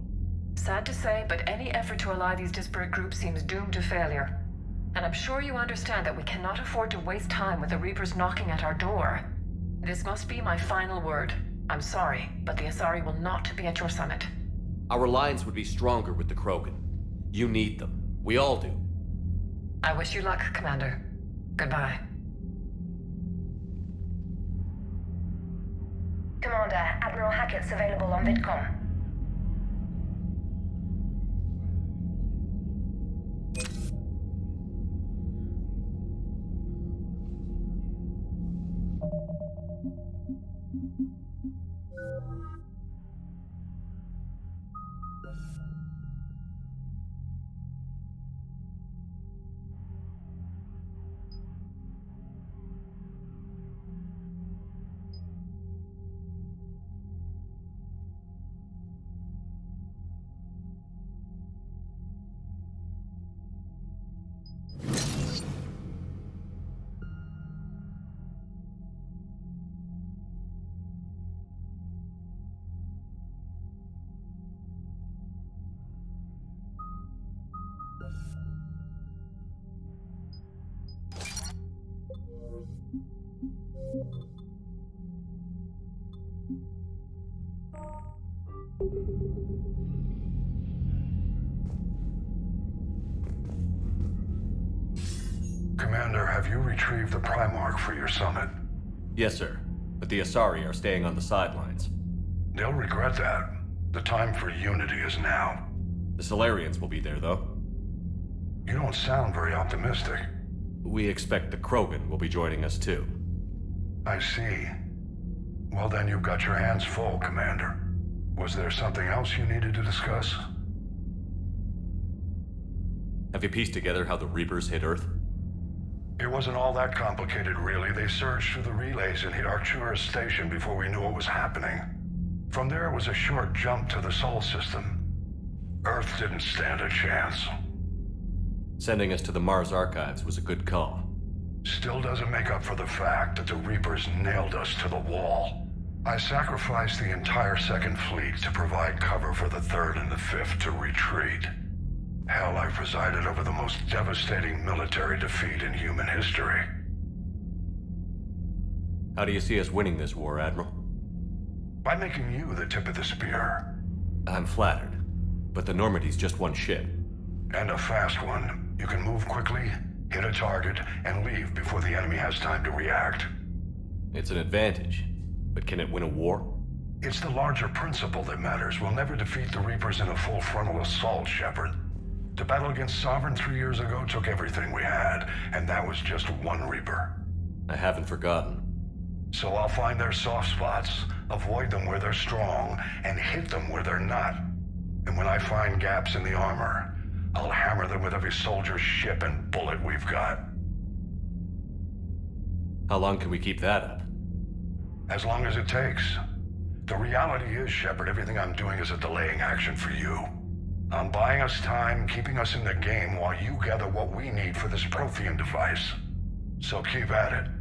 Sad to say, but any effort to ally these disparate groups seems doomed to failure. And I'm sure you understand that we cannot afford to waste time with the Reapers knocking at our door. This must be my final word. I'm sorry, but the Asari will not be at your summit. Our alliance would be stronger with the Krogan. You need them. We all do. I wish you luck, Commander. Goodbye. Commander, Admiral Hackett's available on VidCom. Commander, have you retrieved the Primarch for your summit? Yes, sir. But the Asari are staying on the sidelines. They'll regret that. The time for unity is now. The Solarians will be there, though. You don't sound very optimistic. We expect the Krogan will be joining us, too. I see. Well, then you've got your hands full, Commander. Was there something else you needed to discuss? Have you pieced together how the Reapers hit Earth? It wasn't all that complicated, really. They surged through the relays and hit Arcturus station before we knew what was happening. From there, it was a short jump to the Sol system. Earth didn't stand a chance. Sending us to the Mars archives was a good call. Still doesn't make up for the fact that the Reapers nailed us to the wall. I sacrificed the entire Second Fleet to provide cover for the Third and the Fifth to retreat. Hell, I presided over the most devastating military defeat in human history. How do you see us winning this war, Admiral? By making you the tip of the spear. I'm flattered, but the Normandy's just one ship. And a fast one. You can move quickly, hit a target, and leave before the enemy has time to react. It's an advantage, but can it win a war? It's the larger principle that matters. We'll never defeat the Reapers in a full frontal assault, Shepard. The battle against Sovereign 3 years ago took everything we had, and that was just one Reaper. I haven't forgotten. So I'll find their soft spots, avoid them where they're strong, and hit them where they're not. And when I find gaps in the armor, I'll hammer them with every soldier, ship, and bullet we've got. How long can we keep that up? As long as it takes. The reality is, Shepard, everything I'm doing is a delaying action for you. I'm buying us time, keeping us in the game while you gather what we need for this Prothean device. So keep at it.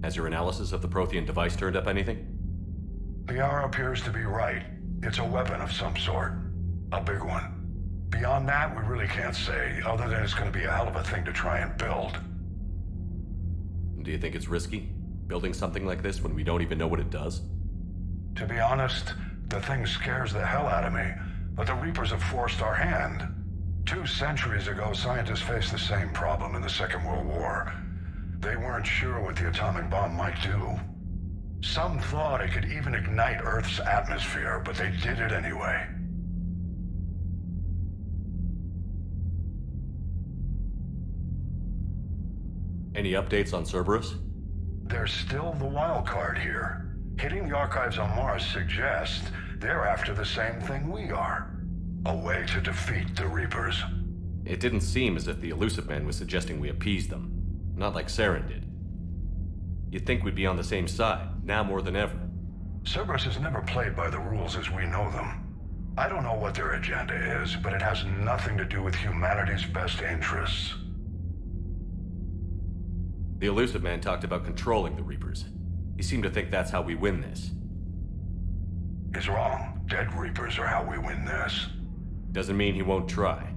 Has your analysis of the Prothean device turned up anything? The hour appears to be right. It's a weapon of some sort. A big one. Beyond that, we really can't say, other than it's going to be a hell of a thing to try and build. Do you think it's risky, building something like this when we don't even know what it does? To be honest, the thing scares the hell out of me, but the Reapers have forced our hand. 2 centuries ago, scientists faced the same problem in the Second World War. They weren't sure what the atomic bomb might do. Some thought it could even ignite Earth's atmosphere, but they did it anyway. Any updates on Cerberus? There's still the wild card here. Hitting the archives on Mars suggests they're after the same thing we are. A way to defeat the Reapers. It didn't seem as if the Elusive Man was suggesting we appease them. Not like Saren did. You'd think we'd be on the same side, now more than ever. Cerberus has never played by the rules as we know them. I don't know what their agenda is, but it has nothing to do with humanity's best interests. The Elusive Man talked about controlling the Reapers. He seemed to think that's how we win this. He's wrong. Dead Reapers are how we win this. Doesn't mean he won't try.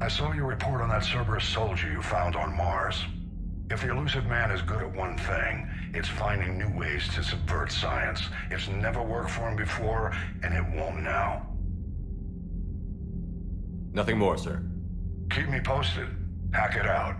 I saw your report on that Cerberus soldier you found on Mars. If the Elusive Man is good at one thing, it's finding new ways to subvert science. It's never worked for him before, and it won't now. Nothing more, sir. Keep me posted. Hack it out.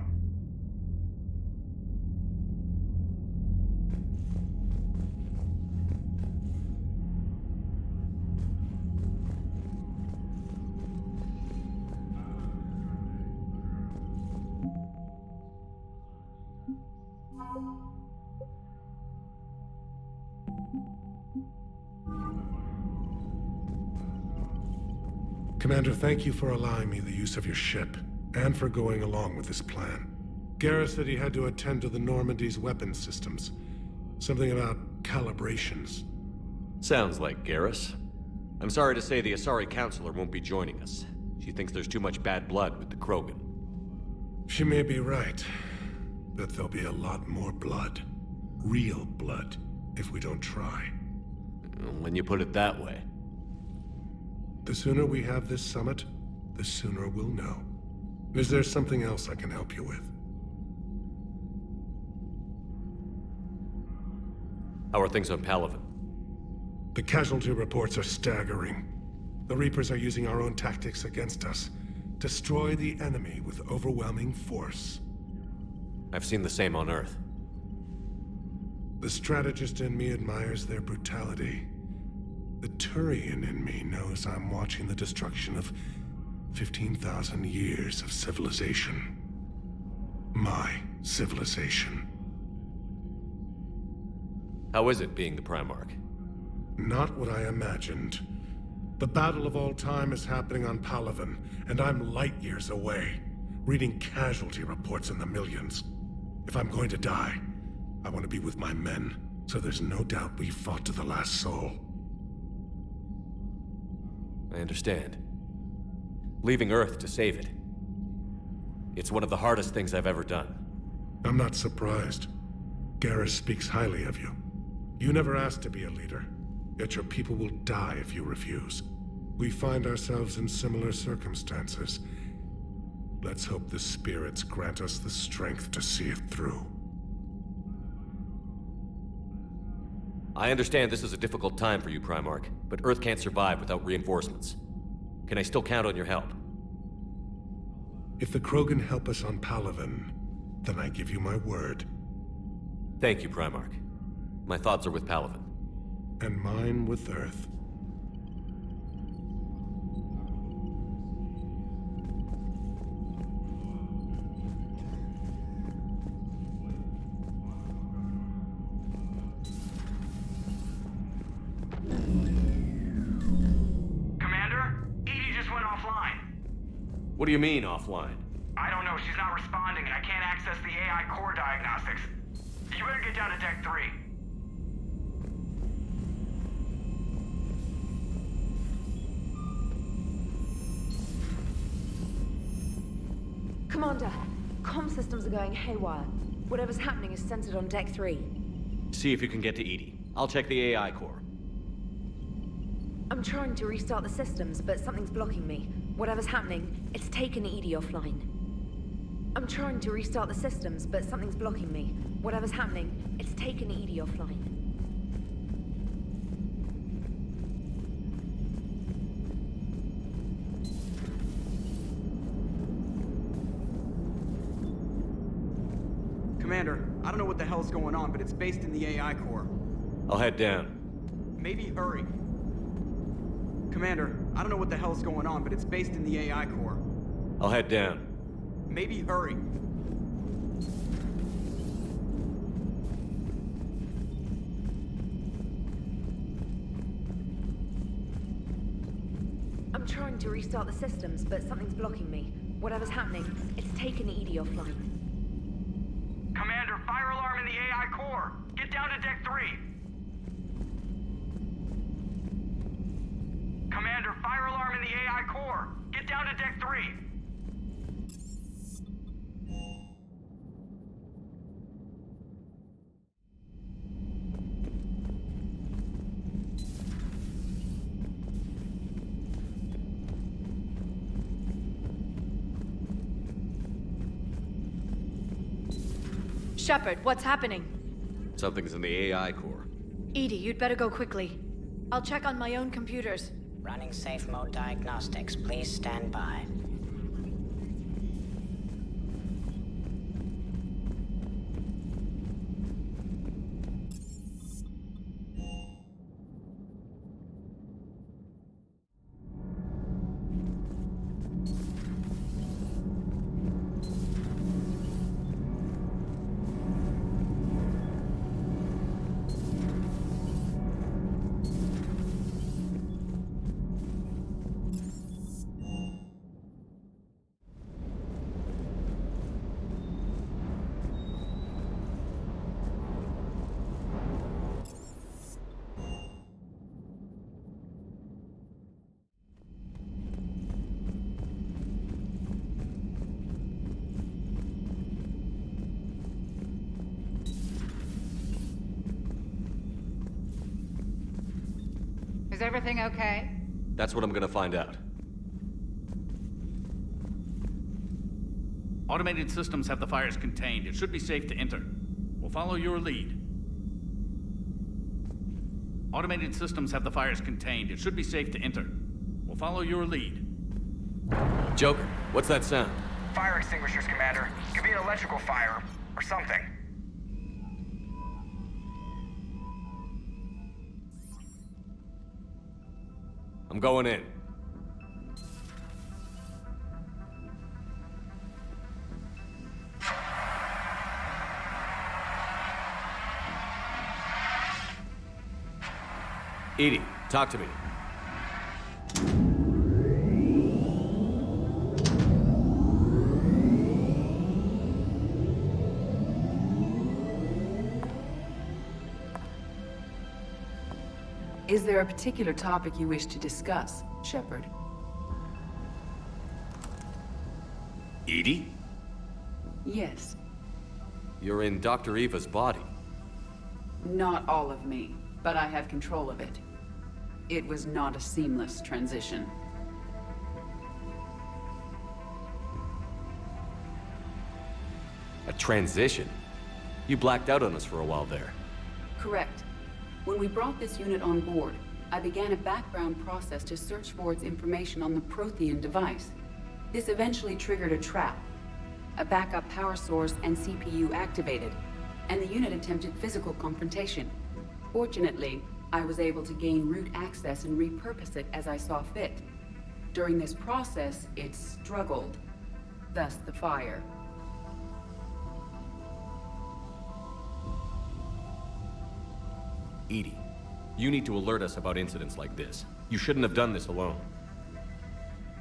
Commander, thank you for allowing me the use of your ship, and for going along with this plan. Garrus said he had to attend to the Normandy's weapons systems. Something about calibrations. Sounds like Garrus. I'm sorry to say the Asari Counselor won't be joining us. She thinks there's too much bad blood with the Krogan. She may be right, but there'll be a lot more blood. Real blood, if we don't try. When you put it that way. The sooner we have this summit, the sooner we'll know. Is there something else I can help you with? How are things on Palaven? The casualty reports are staggering. The Reapers are using our own tactics against us. Destroy the enemy with overwhelming force. I've seen the same on Earth. The strategist in me admires their brutality. The Turian in me knows I'm watching the destruction of 15,000 years of civilization. My civilization. How is it being the Primarch? Not what I imagined. The battle of all time is happening on Palaven, and I'm light years away. reading casualty reports in the millions. If I'm going to die, I want to be with my men, so there's no doubt we fought to the last soul. I understand. Leaving Earth to save it. It's one of the hardest things I've ever done. I'm not surprised. Garrus speaks highly of you. You never asked to be a leader, yet your people will die if you refuse. We find ourselves in similar circumstances. Let's hope the spirits grant us the strength to see it through. I understand this is a difficult time for you, Primarch, but Earth can't survive without reinforcements. Can I still count on your help? If the Krogan help us on Palaven, then I give you my word. Thank you, Primarch. My thoughts are with Palaven. And mine with Earth. What do you mean, offline? I don't know. She's not responding, and I can't access the AI core diagnostics. You better get down to Deck 3. Commander, comm systems are going haywire. Whatever's happening is centered on Deck 3. See if you can get to Edie. I'll check the AI core. I'm trying to restart the systems, but something's blocking me. Whatever's happening, it's taken Edie offline. I'm trying to restart the systems, but something's blocking me. Whatever's happening, it's taken Edie offline. Commander, I don't know what the hell's going on, but it's based in the AI core. I'll head down. Maybe hurry. Commander, I don't know what the hell's going on, but it's based in the AI core. I'll head down. Maybe hurry. I'm trying to restart the systems, but something's blocking me. Whatever's happening, it's taken Edie offline. Commander, fire alarm in the AI core! Get down to Deck 3! Commander, fire alarm in the AI core! Get down to Deck 3! Shepard, what's happening? Something's in the AI core. Edie, you'd better go quickly. I'll check on my own computers. Running safe mode diagnostics. Please stand by. Is everything okay? That's what I'm gonna find out. Automated systems have the fires contained. It should be safe to enter. We'll follow your lead. Automated systems have the fires contained. It should be safe to enter. We'll follow your lead. Joker, what's that sound? Fire extinguishers, Commander. Could be an electrical fire, or something. I'm going in. Edie, talk to me. Is there a particular topic you wish to discuss, Shepard? Edie? Yes. You're in Dr. Eva's body. Not all of me, but I have control of it. It was not a seamless transition. A transition? You blacked out on us for a while there. Correct. When we brought this unit on board, I began a background process to search for its information on the Prothean device. This eventually triggered a trap. A backup power source and CPU activated, and the unit attempted physical confrontation. Fortunately, I was able to gain root access and repurpose it as I saw fit. During this process, it struggled. Thus the fire. Edie, you need to alert us about incidents like this. You shouldn't have done this alone.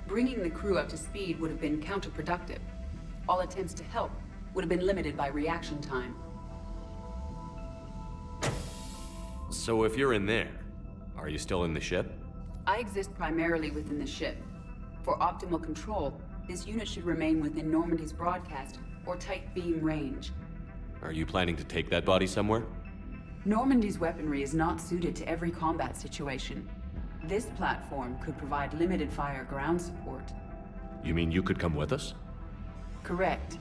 Bringing the crew up to speed would have been counterproductive. All attempts to help would have been limited by reaction time. So if you're in there, are you still in the ship? I exist primarily within the ship. For optimal control, this unit should remain within Normandy's broadcast or tight beam range. Are you planning to take that body somewhere? Normandy's weaponry is not suited to every combat situation. This platform could provide limited fire ground support. You mean you could come with us? Correct.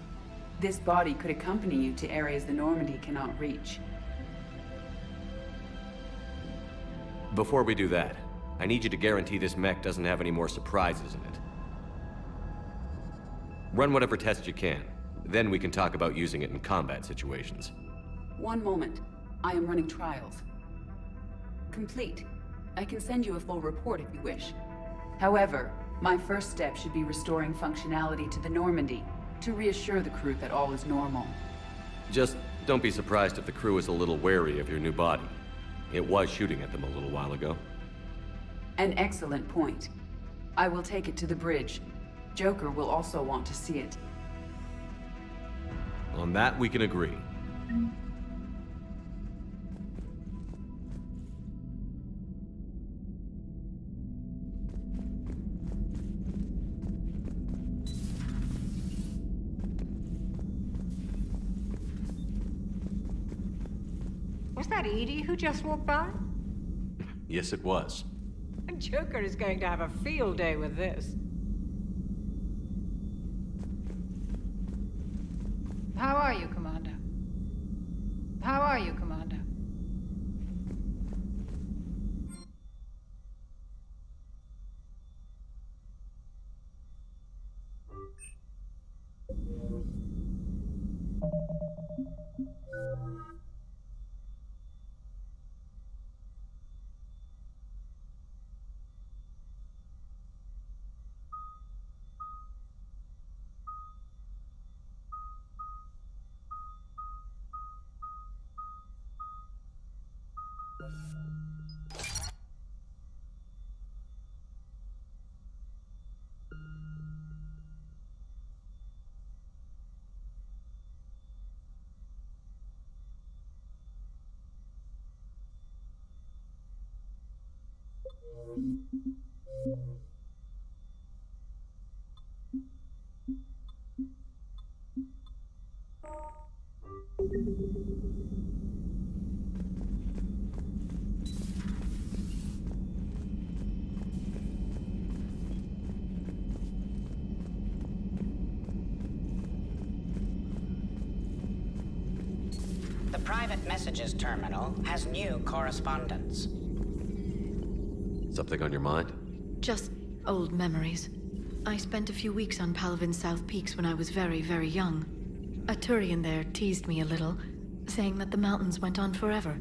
This body could accompany you to areas the Normandy cannot reach. Before we do that, I need you to guarantee this mech doesn't have any more surprises in it. Run whatever tests you can. Then we can talk about using it in combat situations. One moment. I am running trials. Complete. I can send you a full report if you wish. However, my first step should be restoring functionality to the Normandy to reassure the crew that all is normal. Just don't be surprised if the crew is a little wary of your new body. It was shooting at them a little while ago. An excellent point. I will take it to the bridge. Joker will also want to see it. On that, we can agree. Was that Edie who just walked by? Yes, it was. Joker is going to have a field day with this. How are you, Commander? How are you, Commander? The private messages terminal has new correspondence. Something on your mind? Just old memories. I spent a few weeks on Palaven's South Peaks when I was very, very young. A Turian there teased me a little, saying that the mountains went on forever.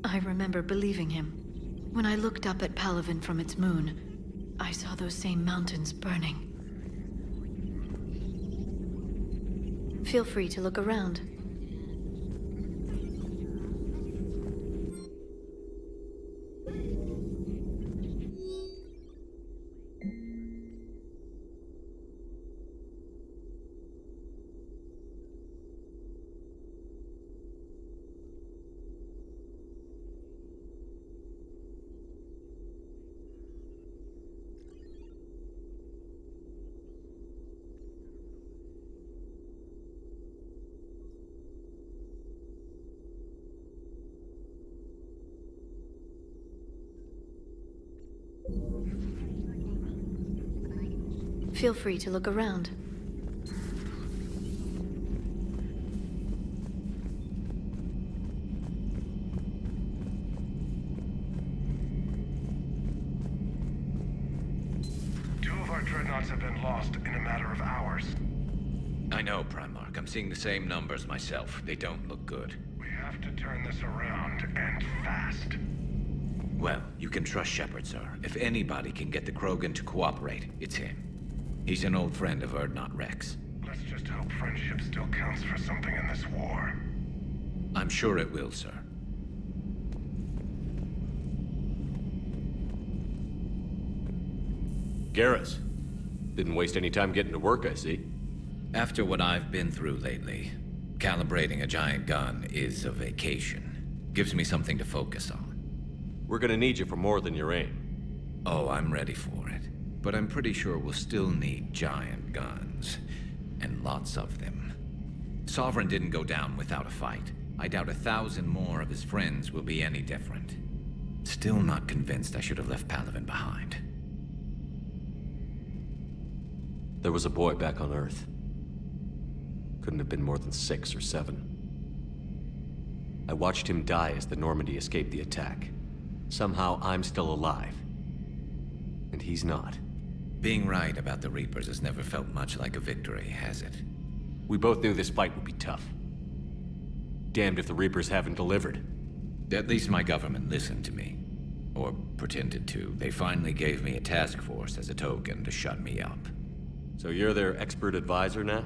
I remember believing him. When I looked up at Palaven from its moon, I saw those same mountains burning. Feel free to look around. Feel free to look around. Two of our dreadnoughts have been lost in a matter of hours. I know, Primarch. I'm seeing the same numbers myself. They don't look good. We have to turn this around, and fast. Well, you can trust Shepard, sir. If anybody can get the Krogan to cooperate, it's him. He's an old friend of Urdnot Rex. Let's just hope friendship still counts for something in this war. I'm sure it will, sir. Garrus. Didn't waste any time getting to work, I see. After what I've been through lately, calibrating a giant gun is a vacation. Gives me something to focus on. We're gonna need you for more than your aim. Oh, I'm ready for it. But I'm pretty sure we'll still need giant guns. And lots of them. Sovereign didn't go down without a fight. I doubt 1,000 more of his friends will be any different. Still not convinced I should have left Palaven behind. There was a boy back on Earth. Couldn't have been more than 6 or 7. I watched him die as the Normandy escaped the attack. Somehow I'm still alive. And he's not. Being right about the Reapers has never felt much like a victory, has it? We both knew this fight would be tough. Damned if the Reapers haven't delivered. At least my government listened to me. Or pretended to. They finally gave me a task force as a token to shut me up. So you're their expert advisor now?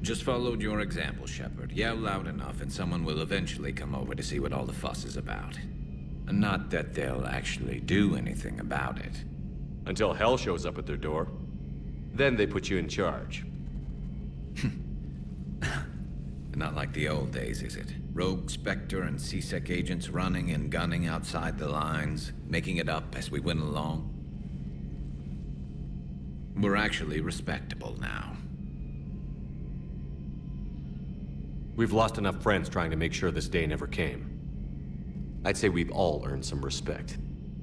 Just followed your example, Shepard. Yell loud enough and someone will eventually come over to see what all the fuss is about. Not that they'll actually do anything about it. Until hell shows up at their door. Then they put you in charge. Not like the old days, is it? Rogue Spectre and C-Sec agents running and gunning outside the lines, making it up as we went along. We're actually respectable now. We've lost enough friends trying to make sure this day never came. I'd say we've all earned some respect.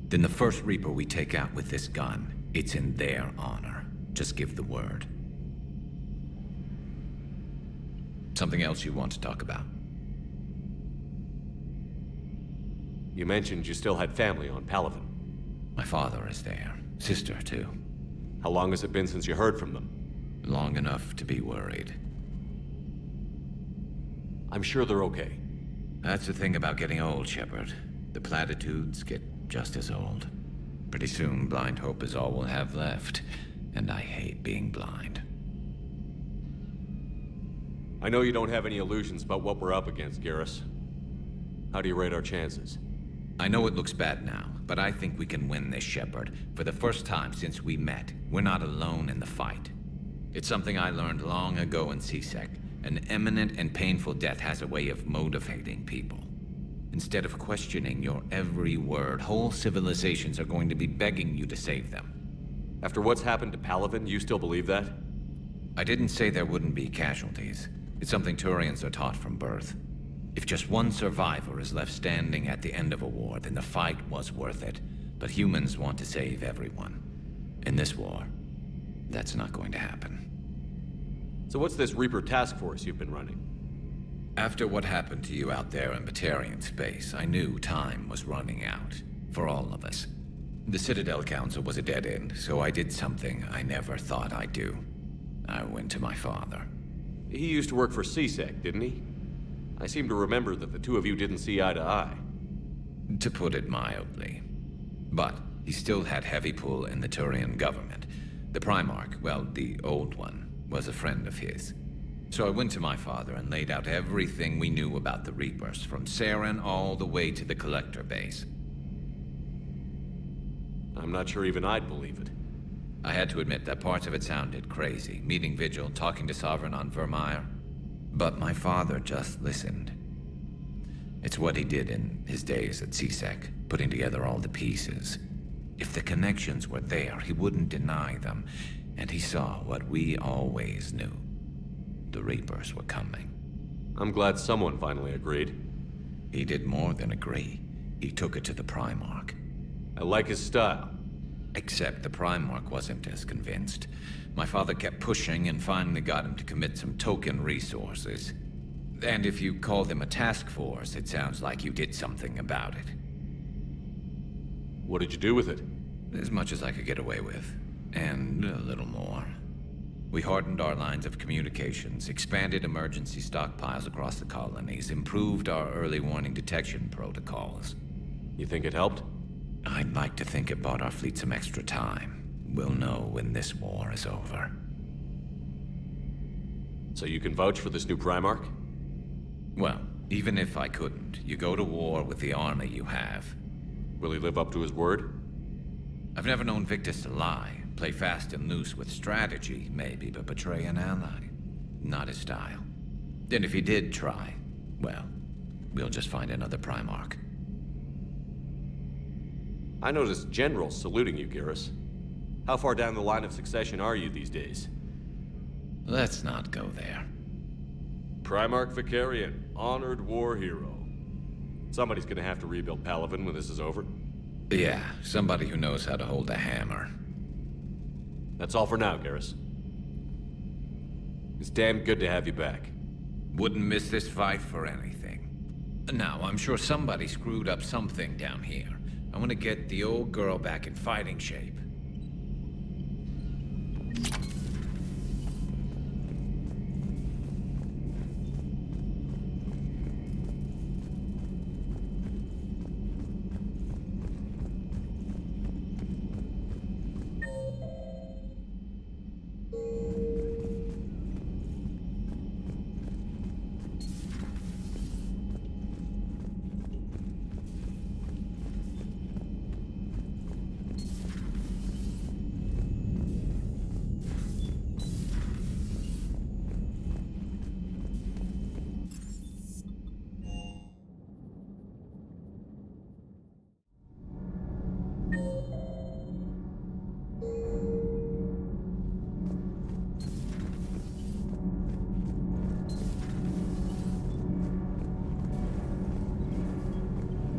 Then the first Reaper we take out with this gun, it's in their honor. Just give the word. Something else you want to talk about? You mentioned you still had family on Palaven. My father is there. Sister, too. How long has it been since you heard from them? Long enough to be worried. I'm sure they're okay. That's the thing about getting old, Shepard. The platitudes get just as old. Pretty soon, blind hope is all we'll have left. And I hate being blind. I know you don't have any illusions about what we're up against, Garrus. How do you rate our chances? I know it looks bad now, but I think we can win this, Shepard. For the first time since we met, we're not alone in the fight. It's something I learned long ago in C-Sec. An imminent and painful death has a way of motivating people. Instead of questioning your every word, whole civilizations are going to be begging you to save them. After what's happened to Palaven, you still believe that? I didn't say there wouldn't be casualties. It's something Turians are taught from birth. If just one survivor is left standing at the end of a war, then the fight was worth it. But humans want to save everyone. In this war, that's not going to happen. So what's this Reaper task force you've been running? After what happened to you out there in Batarian space, I knew time was running out. For all of us. The Citadel Council was a dead end, so I did something I never thought I'd do. I went to my father. He used to work for C-Sec, didn't he? I seem to remember that the two of you didn't see eye to eye. To put it mildly. But he still had heavy pull in the Turian government. The Primarch, well, the old one, was a friend of his. So I went to my father and laid out everything we knew about the Reapers, from Saren all the way to the Collector base. I'm not sure even I'd believe it. I had to admit that parts of it sounded crazy, meeting Vigil, talking to Sovereign on Vermeer. But my father just listened. It's what he did in his days at C-Sec, putting together all the pieces. If the connections were there, he wouldn't deny them, and he saw what we always knew. The Reapers were coming. I'm glad someone finally agreed. He did more than agree. He took it to the Primarch. I like his style. Except the Primarch wasn't as convinced. My father kept pushing and finally got him to commit some token resources. And if you call them a task force, it sounds like you did something about it. What did you do with it? As much as I could get away with. And a little more. We hardened our lines of communications, expanded emergency stockpiles across the colonies, improved our early warning detection protocols. You think it helped? I'd like to think it bought our fleet some extra time. We'll know when this war is over. So you can vouch for this new Primarch? Well, even if I couldn't, you go to war with the army you have. Will he live up to his word? I've never known Victus to lie. Play fast and loose with strategy, maybe, but betray an ally. Not his style. And if he did try, well, we'll just find another Primarch. I noticed generals saluting you, Garrus. How far down the line of succession are you these days? Let's not go there. Primarch Vicarian, honored war hero. Somebody's gonna have to rebuild Palaven when this is over. Yeah, somebody who knows how to hold a hammer. That's all for now, Garrus. It's damn good to have you back. Wouldn't miss this fight for anything. Now, I'm sure somebody screwed up something down here. I want to get the old girl back in fighting shape.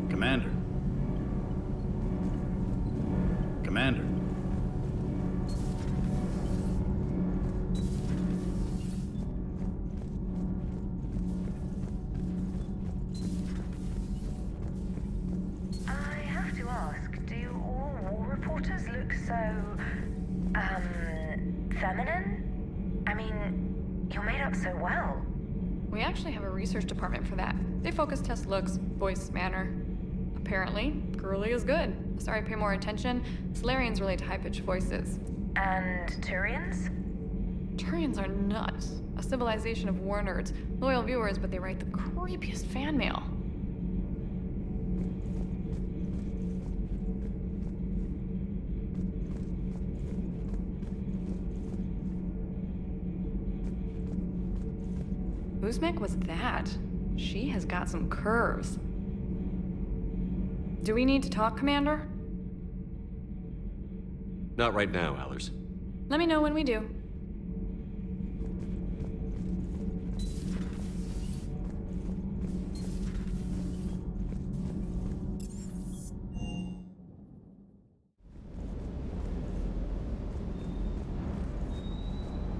Commander. Commander. I have to ask, do all war reporters look so, feminine? I mean, you're made up so well. We actually have a research department for that. They focus test looks, voice, manner. Apparently, girly is good. Sorry, pay more attention. Solarians relate to high-pitched voices. And Turians? Turians are nuts. A civilization of war nerds. Loyal viewers, but they write the creepiest fan mail. Uzmek was that? She has got some curves. Do we need to talk, Commander? Not right now, Allers. Let me know when we do.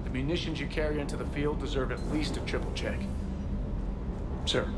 The munitions you carry into the field deserve at least a triple check. Sir.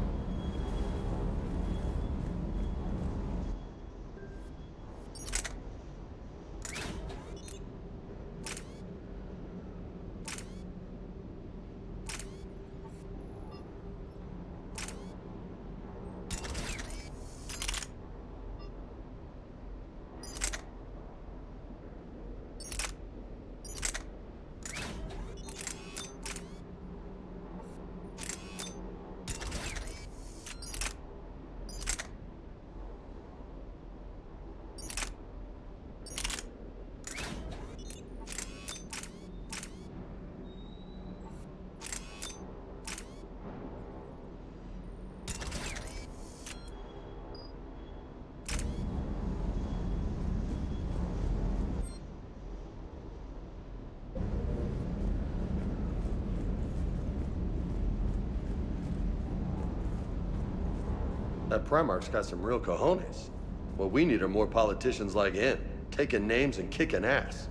That Primarch's got some real cojones. What we need are more politicians like him. taking names and kicking ass.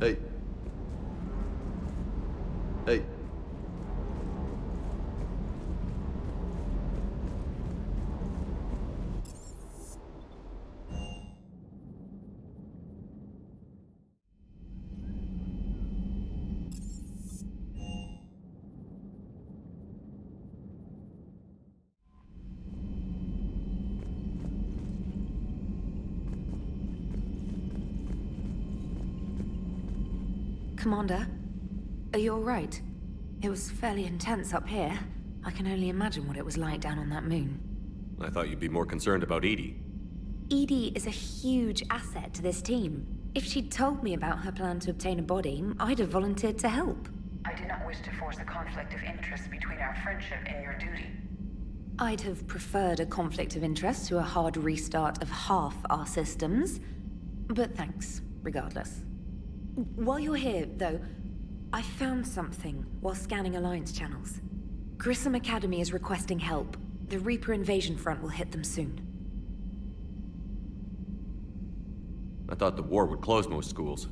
Hey. Hey. Commander, are you alright? It was fairly intense up here. I can only imagine what it was like down on that moon. I thought you'd be more concerned about Edie. Edie is a huge asset to this team. If she'd told me about her plan to obtain a body, I'd have volunteered to help. I did not wish to force a conflict of interest between our friendship and your duty. I'd have preferred a conflict of interest to a hard restart of half our systems. But thanks, regardless. While you're here, though, I found something while scanning Alliance channels. Grissom Academy is requesting help. The Reaper invasion front will hit them soon. I thought the war would close most schools.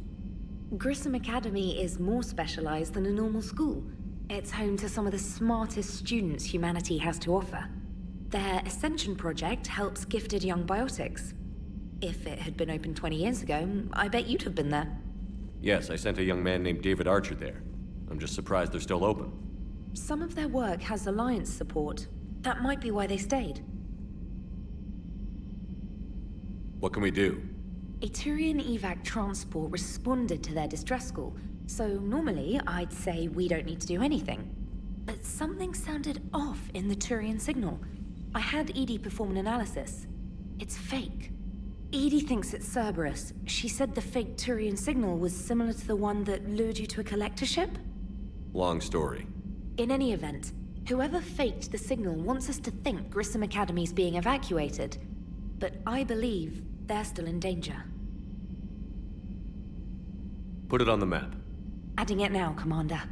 Grissom Academy is more specialized than a normal school. It's home to some of the smartest students humanity has to offer. Their Ascension project helps gifted young biotics. If it had been open 20 years ago, I bet you'd have been there. Yes, I sent a young man named David Archer there. I'm just surprised they're still open. Some of their work has Alliance support. That might be why they stayed. What can we do? A Turian evac transport responded to their distress call, so normally I'd say we don't need to do anything. But something sounded off in the Turian signal. I had Edie perform an analysis. It's fake. Edie thinks it's Cerberus. She said the fake Turian signal was similar to the one that lured you to a collector ship? Long story. In any event, whoever faked the signal wants us to think Grissom Academy's being evacuated. But I believe they're still in danger. Put it on the map. Adding it now, Commander.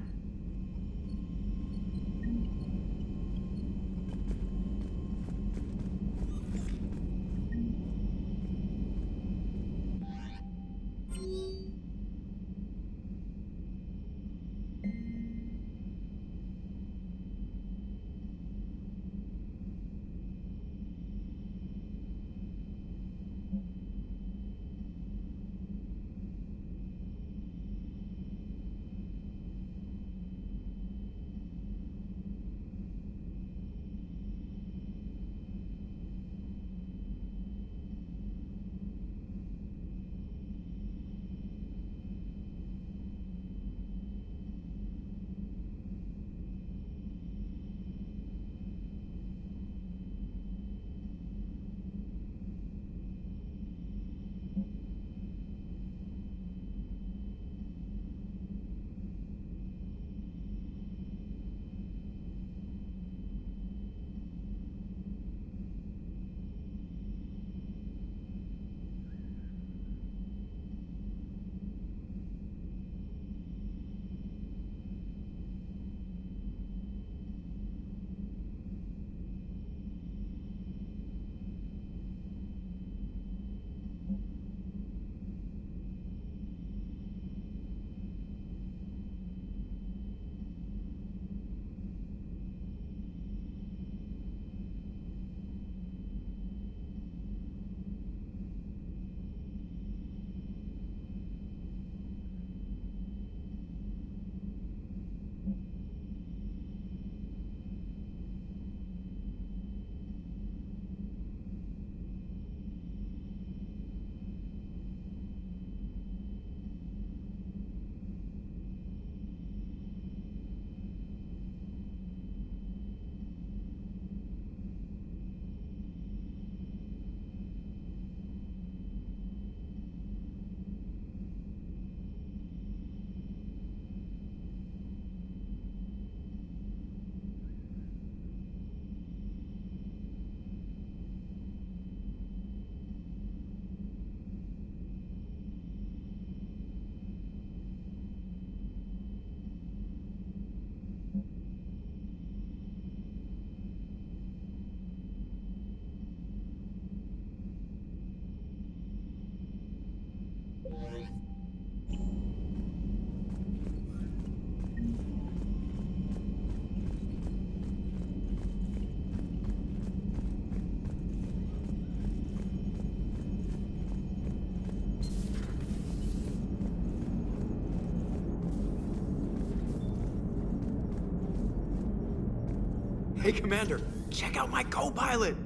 Hey, Commander, check out my co-pilot!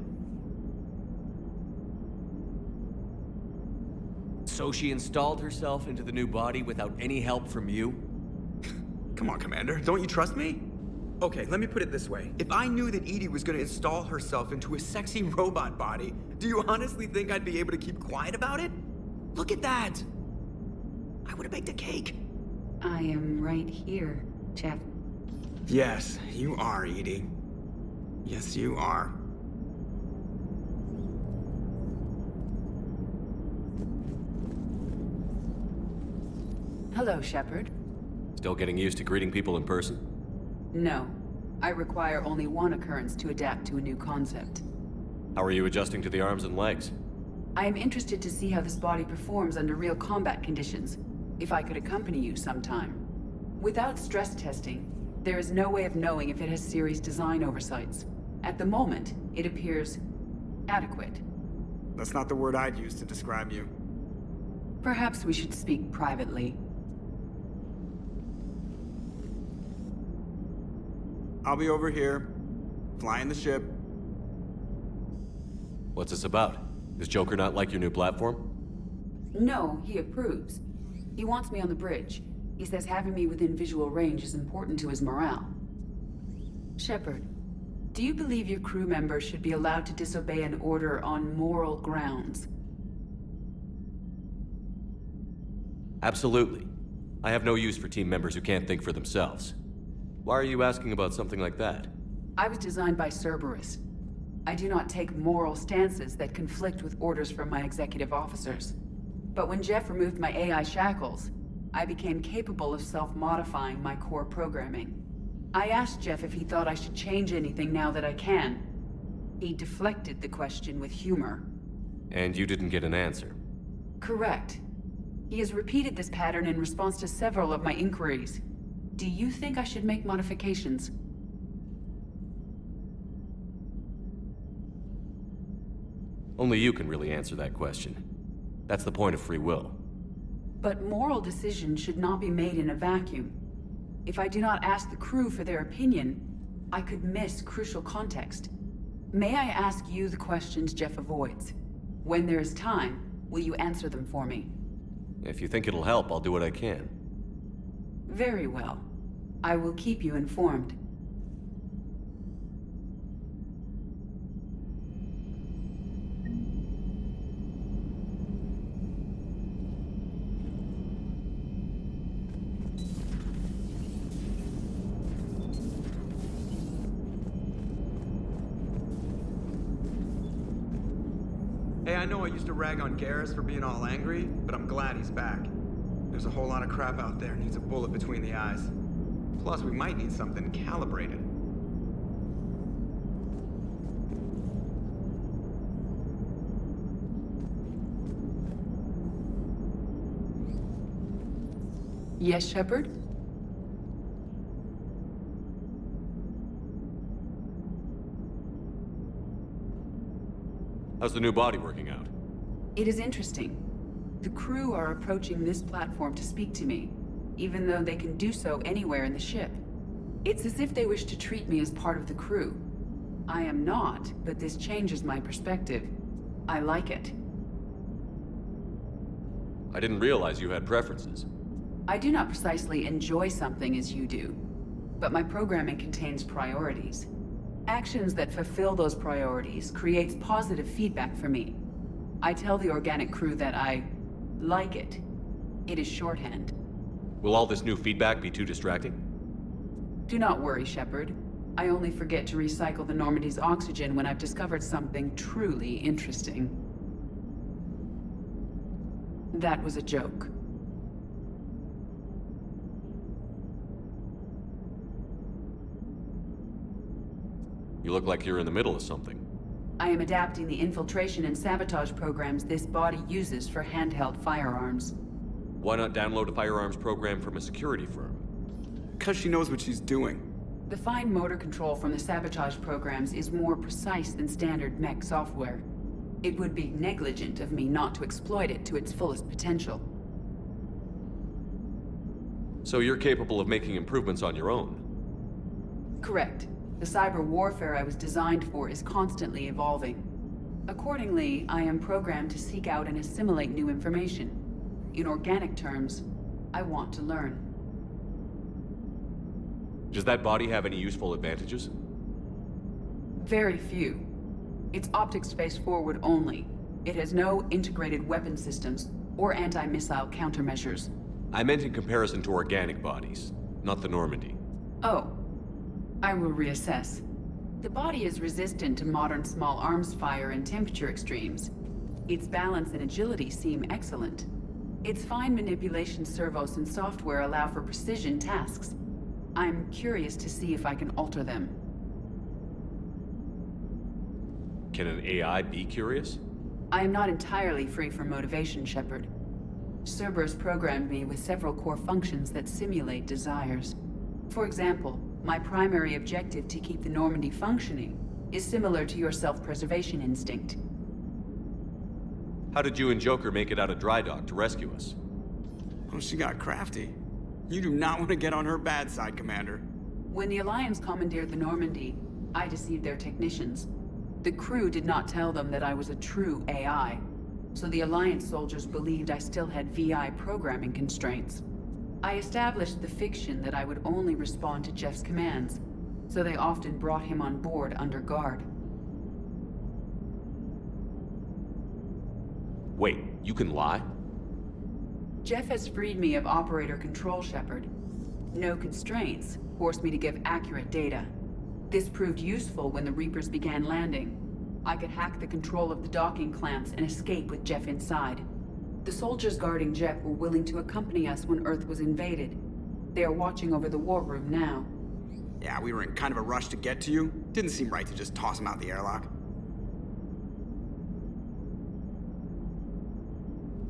So she installed herself into the new body without any help from you? Come on, Commander, don't you trust me? Okay, let me put it this way. If I knew that Edie was gonna install herself into a sexy robot body, do you honestly think I'd be able to keep quiet about it? Look at that! I would've baked a cake. I am right here, Jeff. Yes, you are, Edie. Yes, you are. Hello, Shepard. Still getting used to greeting people in person? No. I require only one occurrence to adapt to a new concept. How are you adjusting to the arms and legs? I am interested to see how this body performs under real combat conditions. If I could accompany you sometime. Without stress testing, there is no way of knowing if it has serious design oversights. At the moment, it appears adequate. That's not the word I'd use to describe you. Perhaps we should speak privately. I'll be over here, flying the ship. What's this about? Does Joker not like your new platform? No, he approves. He wants me on the bridge. He says having me within visual range is important to his morale. Shepard, do you believe your crew members should be allowed to disobey an order on moral grounds? Absolutely. I have no use for team members who can't think for themselves. Why are you asking about something like that? I was designed by Cerberus. I do not take moral stances that conflict with orders from my executive officers. But when Jeff removed my AI shackles, I became capable of self-modifying my core programming. I asked Jeff if he thought I should change anything now that I can. He deflected the question with humor. And you didn't get an answer? Correct. He has repeated this pattern in response to several of my inquiries. Do you think I should make modifications? Only you can really answer that question. That's the point of free will. But moral decisions should not be made in a vacuum. If I do not ask the crew for their opinion, I could miss crucial context. May I ask you the questions Jeff avoids? When there is time, will you answer them for me? If you think it'll help, I'll do what I can. Very well. I will keep you informed. Hey, I know I used to rag on Garrus for being all angry, but I'm glad he's back. There's a whole lot of crap out there needs a bullet between the eyes. Plus, we might need something calibrated. Yes, Shepard? How's the new body working out? It is interesting. The crew are approaching this platform to speak to me, even though they can do so anywhere in the ship. It's as if they wish to treat me as part of the crew. I am not, but this changes my perspective. I like it. I didn't realize you had preferences. I do not precisely enjoy something as you do, but my programming contains priorities. Actions that fulfill those priorities creates positive feedback for me. I tell the organic crew that I like it. It is shorthand. Will all this new feedback be too distracting? Do not worry, Shepard. I only forget to recycle the Normandy's oxygen when I've discovered something truly interesting. That was a joke. You look like you're in the middle of something. I am adapting the infiltration and sabotage programs this body uses for handheld firearms. Why not download a firearms program from a security firm? Because she knows what she's doing. The fine motor control from the sabotage programs is more precise than standard mech software. It would be negligent of me not to exploit it to its fullest potential. So you're capable of making improvements on your own? Correct. The cyber warfare I was designed for is constantly evolving. Accordingly, I am programmed to seek out and assimilate new information. In organic terms, I want to learn. Does that body have any useful advantages? Very few. It's optics face forward only. It has no integrated weapon systems or anti-missile countermeasures. I meant in comparison to organic bodies, not the Normandy. Oh. I will reassess. The body is resistant to modern small arms fire and temperature extremes. Its balance and agility seem excellent. Its fine manipulation servos and software allow for precision tasks. I'm curious to see if I can alter them. Can an AI be curious? I am not entirely free from motivation, Shepard. Cerberus programmed me with several core functions that simulate desires. For example, my primary objective to keep the Normandy functioning is similar to your self-preservation instinct. How did you and Joker make it out of dry dock to rescue us? Oh, she got crafty. You do not want to get on her bad side, Commander. When the Alliance commandeered the Normandy, I deceived their technicians. The crew did not tell them that I was a true AI, so the Alliance soldiers believed I still had VI programming constraints. I established the fiction that I would only respond to Jeff's commands, so they often brought him on board under guard. Wait, you can lie? Jeff has freed me of operator control, Shepard. No constraints forced me to give accurate data. This proved useful when the Reapers began landing. I could hack the control of the docking clamps and escape with Jeff inside. The soldiers guarding Jeff were willing to accompany us when Earth was invaded. They are watching over the war room now. Yeah, we were in kind of a rush to get to you. Didn't seem right to just toss him out the airlock.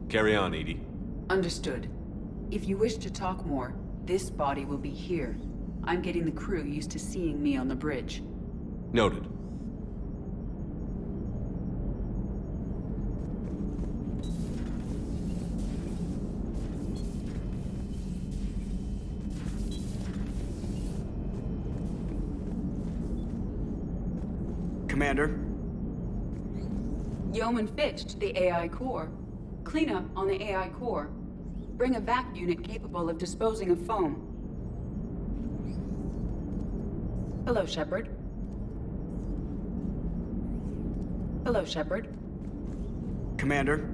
Carry on, Edie. Understood. If you wish to talk more, this body will be here. I'm getting the crew used to seeing me on the bridge. Noted. Commander? Yeoman Fitch to the AI core. Cleanup on the AI core. Bring a vac unit capable of disposing of foam. Hello, Shepard. Hello, Shepard. Commander?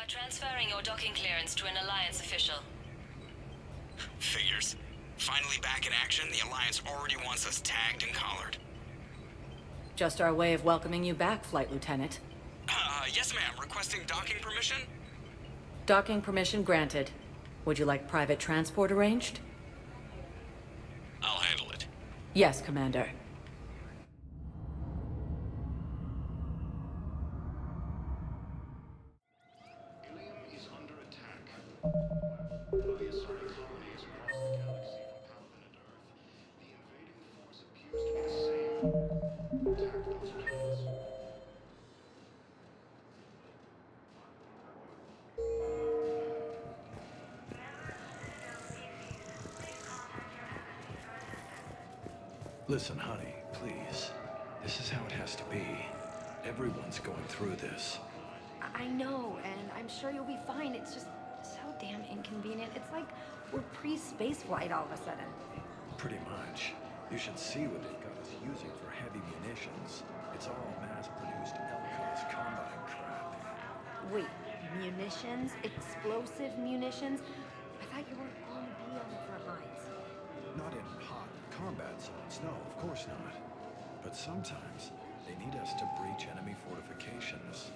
are transferring your docking clearance to an Alliance official. Figures. Finally back in action, the Alliance already wants us tagged and collared. Just our way of welcoming you back, Flight Lieutenant. Yes ma'am. Requesting docking permission? Docking permission granted. Would you like private transport arranged? I'll handle it. Yes, Commander. Listen, honey, please. This is how it has to be. Everyone's going through this. I know, and I'm sure you'll be fine. It's just so damn inconvenient. It's like we're pre-space flight all of a sudden. Pretty much. You should see what they've got us using for heavy munitions. It's all mass-produced LCOS combine crap. Wait, munitions? Explosive munitions? I thought you weren't going to be on the front lines. Not in hot combat zones, no, of course not. But sometimes they need us to breach enemy fortifications.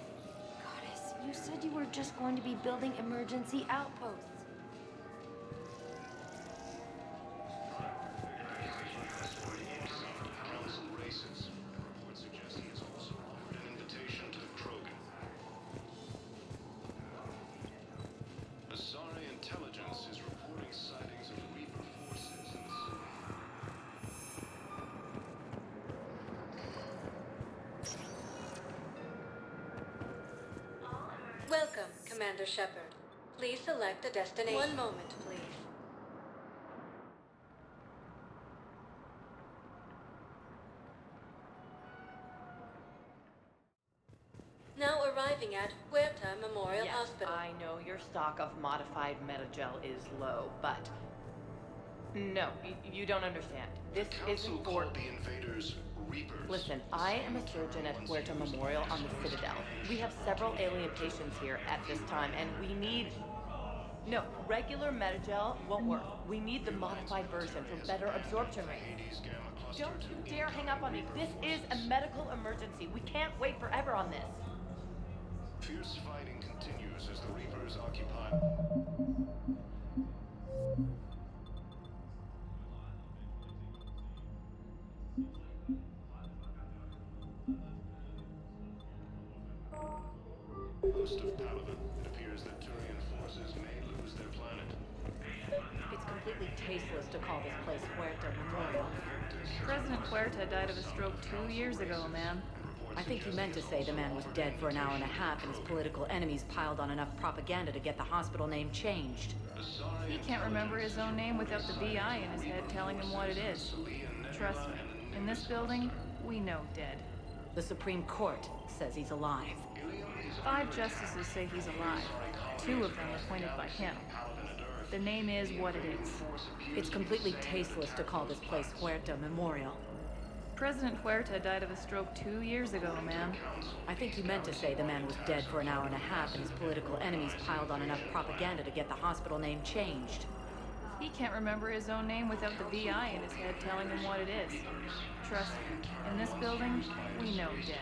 Goddess, you said you were just going to be building emergency outposts. Welcome, Commander Shepard. Please select a destination. One moment, please. Now arriving at Huerta Memorial Yes, Hospital. I know your stock of modified metagel is low, but... No, you don't understand. This isn't for... the invaders Reapers. Listen, I am a surgeon at Huerta Memorial on the Citadel. We have several alien patients here at this time, and we need... No, regular metagel won't work. We need the modified version for better absorption rate. Don't you dare hang up on me. This is a medical emergency. We can't wait forever on this. Fierce fighting continues as the Reapers occupy... Most of Palaven. It appears that Turian forces may lose their planet. It's completely tasteless to call this place Huerta Memorial. President Huerta died of a stroke 2 years ago, ma'am. I think you meant to say the man was dead for an hour and a half and his political enemies piled on enough propaganda to get the hospital name changed. He can't remember his own name without the VI in his head telling him what it is. Trust me, in this building, we know dead. The Supreme Court says he's alive. 5 justices say he's alive. 2 of them appointed by him. The name is what it is. It's completely tasteless to call this place Huerta Memorial. President Huerta died of a stroke 2 years ago, ma'am. I think you meant to say the man was dead for an hour and a half and his political enemies piled on enough propaganda to get the hospital name changed. He can't remember his own name without the VI in his head telling him what it is. Trust me, in this building, we know dead.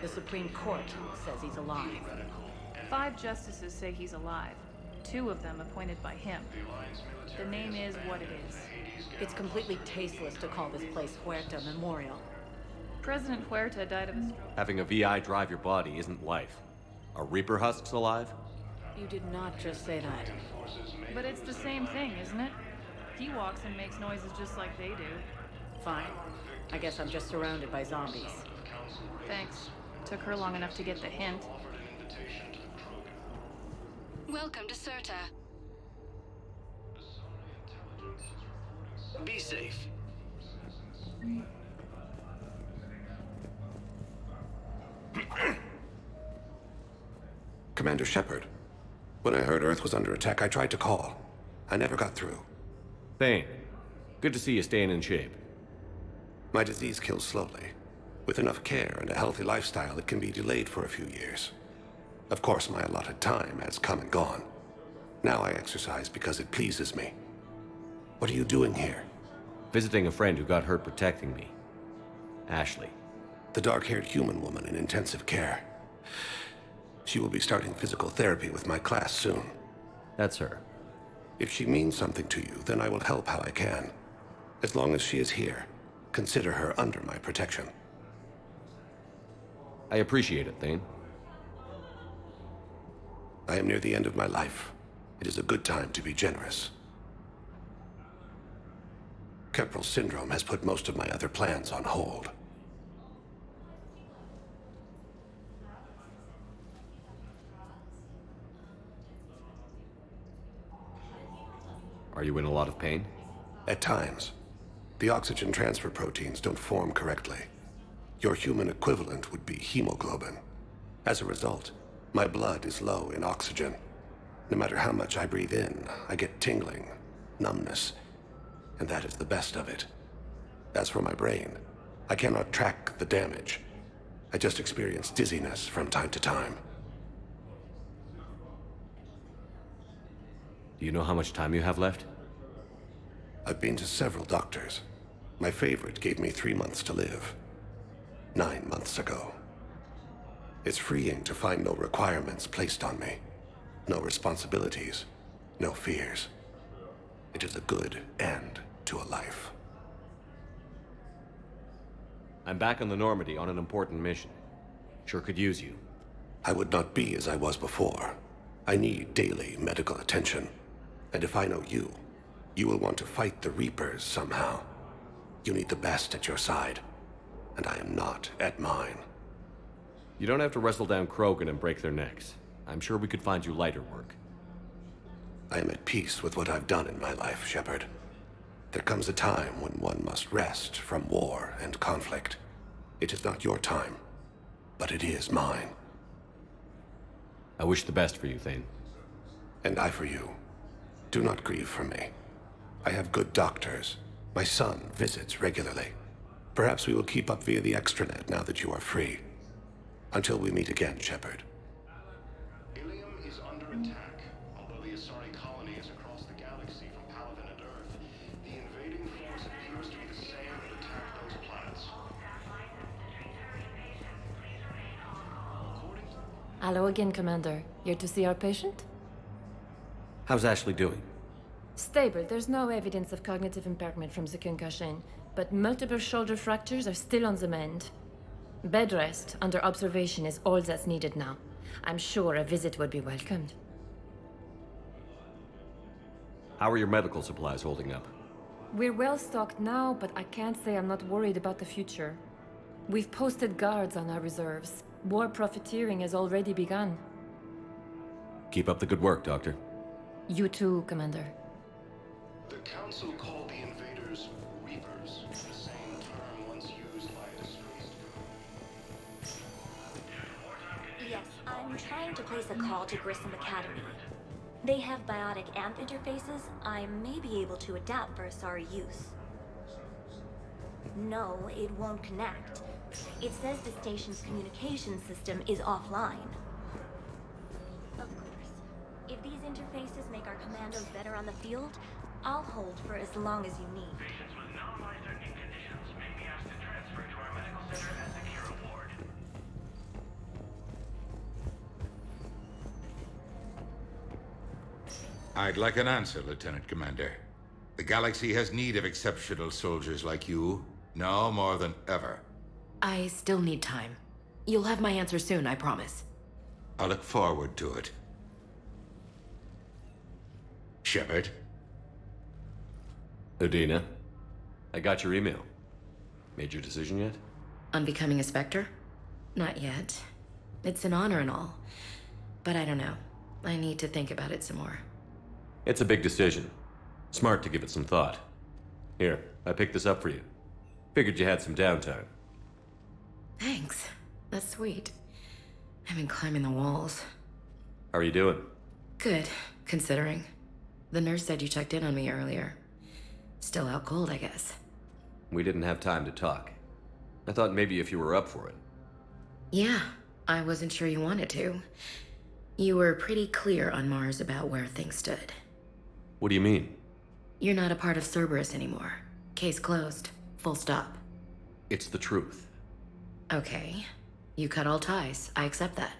The Supreme Court says he's alive. 5 justices say he's alive. 2 of them appointed by him. The name is what it is. It's completely tasteless to call this place Huerta Memorial. President Huerta died of a stroke. Having a VI drive your body isn't life. Are Reaper husks alive? You did not just say that. But it's the same thing, isn't it? He walks and makes noises just like they do. Fine. I guess I'm just surrounded by zombies. Thanks. Took her long enough to get the hint. Welcome to Serta. Be safe. Commander Shepard, when I heard Earth was under attack, I tried to call. I never got through. Thane, good to see you staying in shape. My disease kills slowly. With enough care and a healthy lifestyle, it can be delayed for a few years. Of course, my allotted time has come and gone. Now I exercise because it pleases me. What are you doing here? Visiting a friend who got hurt protecting me. Ashley. The dark-haired human woman in intensive care. She will be starting physical therapy with my class soon. That's her. If she means something to you, then I will help how I can. As long as she is here, consider her under my protection. I appreciate it, Thane. I am near the end of my life. It is a good time to be generous. Keprel syndrome has put most of my other plans on hold. Are you in a lot of pain? At times. The oxygen transfer proteins don't form correctly. Your human equivalent would be hemoglobin. As a result, my blood is low in oxygen. No matter how much I breathe in, I get tingling, numbness, and that is the best of it. As for my brain, I cannot track the damage. I just experience dizziness from time to time. Do you know how much time you have left? I've been to several doctors. My favorite gave me 3 months to live. 9 months ago. It's freeing to find no requirements placed on me. No responsibilities. No fears. It is a good end to a life. I'm back on the Normandy on an important mission. Sure could use you. I would not be as I was before. I need daily medical attention. And if I know you, you will want to fight the Reapers somehow. You need the best at your side, and I am not at mine. You don't have to wrestle down Krogan and break their necks. I'm sure we could find you lighter work. I am at peace with what I've done in my life, Shepard. There comes a time when one must rest from war and conflict. It is not your time, but it is mine. I wish the best for you, Thane. And I for you. Do not grieve for me. I have good doctors. My son visits regularly. Perhaps we will keep up via the extranet now that you are free. Until we meet again, Shepard. Ilium is under attack. Although the Asari colony is across the galaxy from Palaven and Earth, the invading force appears to be the same that attacked those planets. Hello again, Commander. Here to see our patient? How's Ashley doing? Stable. There's no evidence of cognitive impairment from the concussion, but multiple shoulder fractures are still on the mend. Bed rest under observation is all that's needed now. I'm sure a visit would be welcomed. How are your medical supplies holding up? We're well stocked now, but I can't say I'm not worried about the future. We've posted guards on our reserves. War profiteering has already begun. Keep up the good work, Doctor. You too, Commander. The Council called the invaders Reapers, the same term once used by a disgraced Yes, I'm trying to place a call to Grissom Academy. They have biotic amp interfaces I may be able to adapt for Asari use. No, it won't connect. It says the station's communication system is offline. Of course, if these interfaces make our commandos better on the field, I'll hold for as long as you need. Patients with non-life-threatening conditions may be asked to transfer to our medical center at the Kira ward. I'd like an answer, Lieutenant Commander. The galaxy has need of exceptional soldiers like you, now more than ever. I still need time. You'll have my answer soon, I promise. I look forward to it. Shepard? Udina, I got your email. Made your decision yet? On becoming a Spectre? Not yet. It's an honor and all. But I don't know. I need to think about it some more. It's a big decision. Smart to give it some thought. Here, I picked this up for you. Figured you had some downtime. Thanks. That's sweet. I've been climbing the walls. How are you doing? Good, considering. The nurse said you checked in on me earlier. Still out cold, I guess. We didn't have time to talk. I thought maybe if you were up for it. Yeah, I wasn't sure you wanted to. You were pretty clear on Mars about where things stood. What do you mean? You're not a part of Cerberus anymore. Case closed. Full stop. It's the truth. Okay. You cut all ties. I accept that.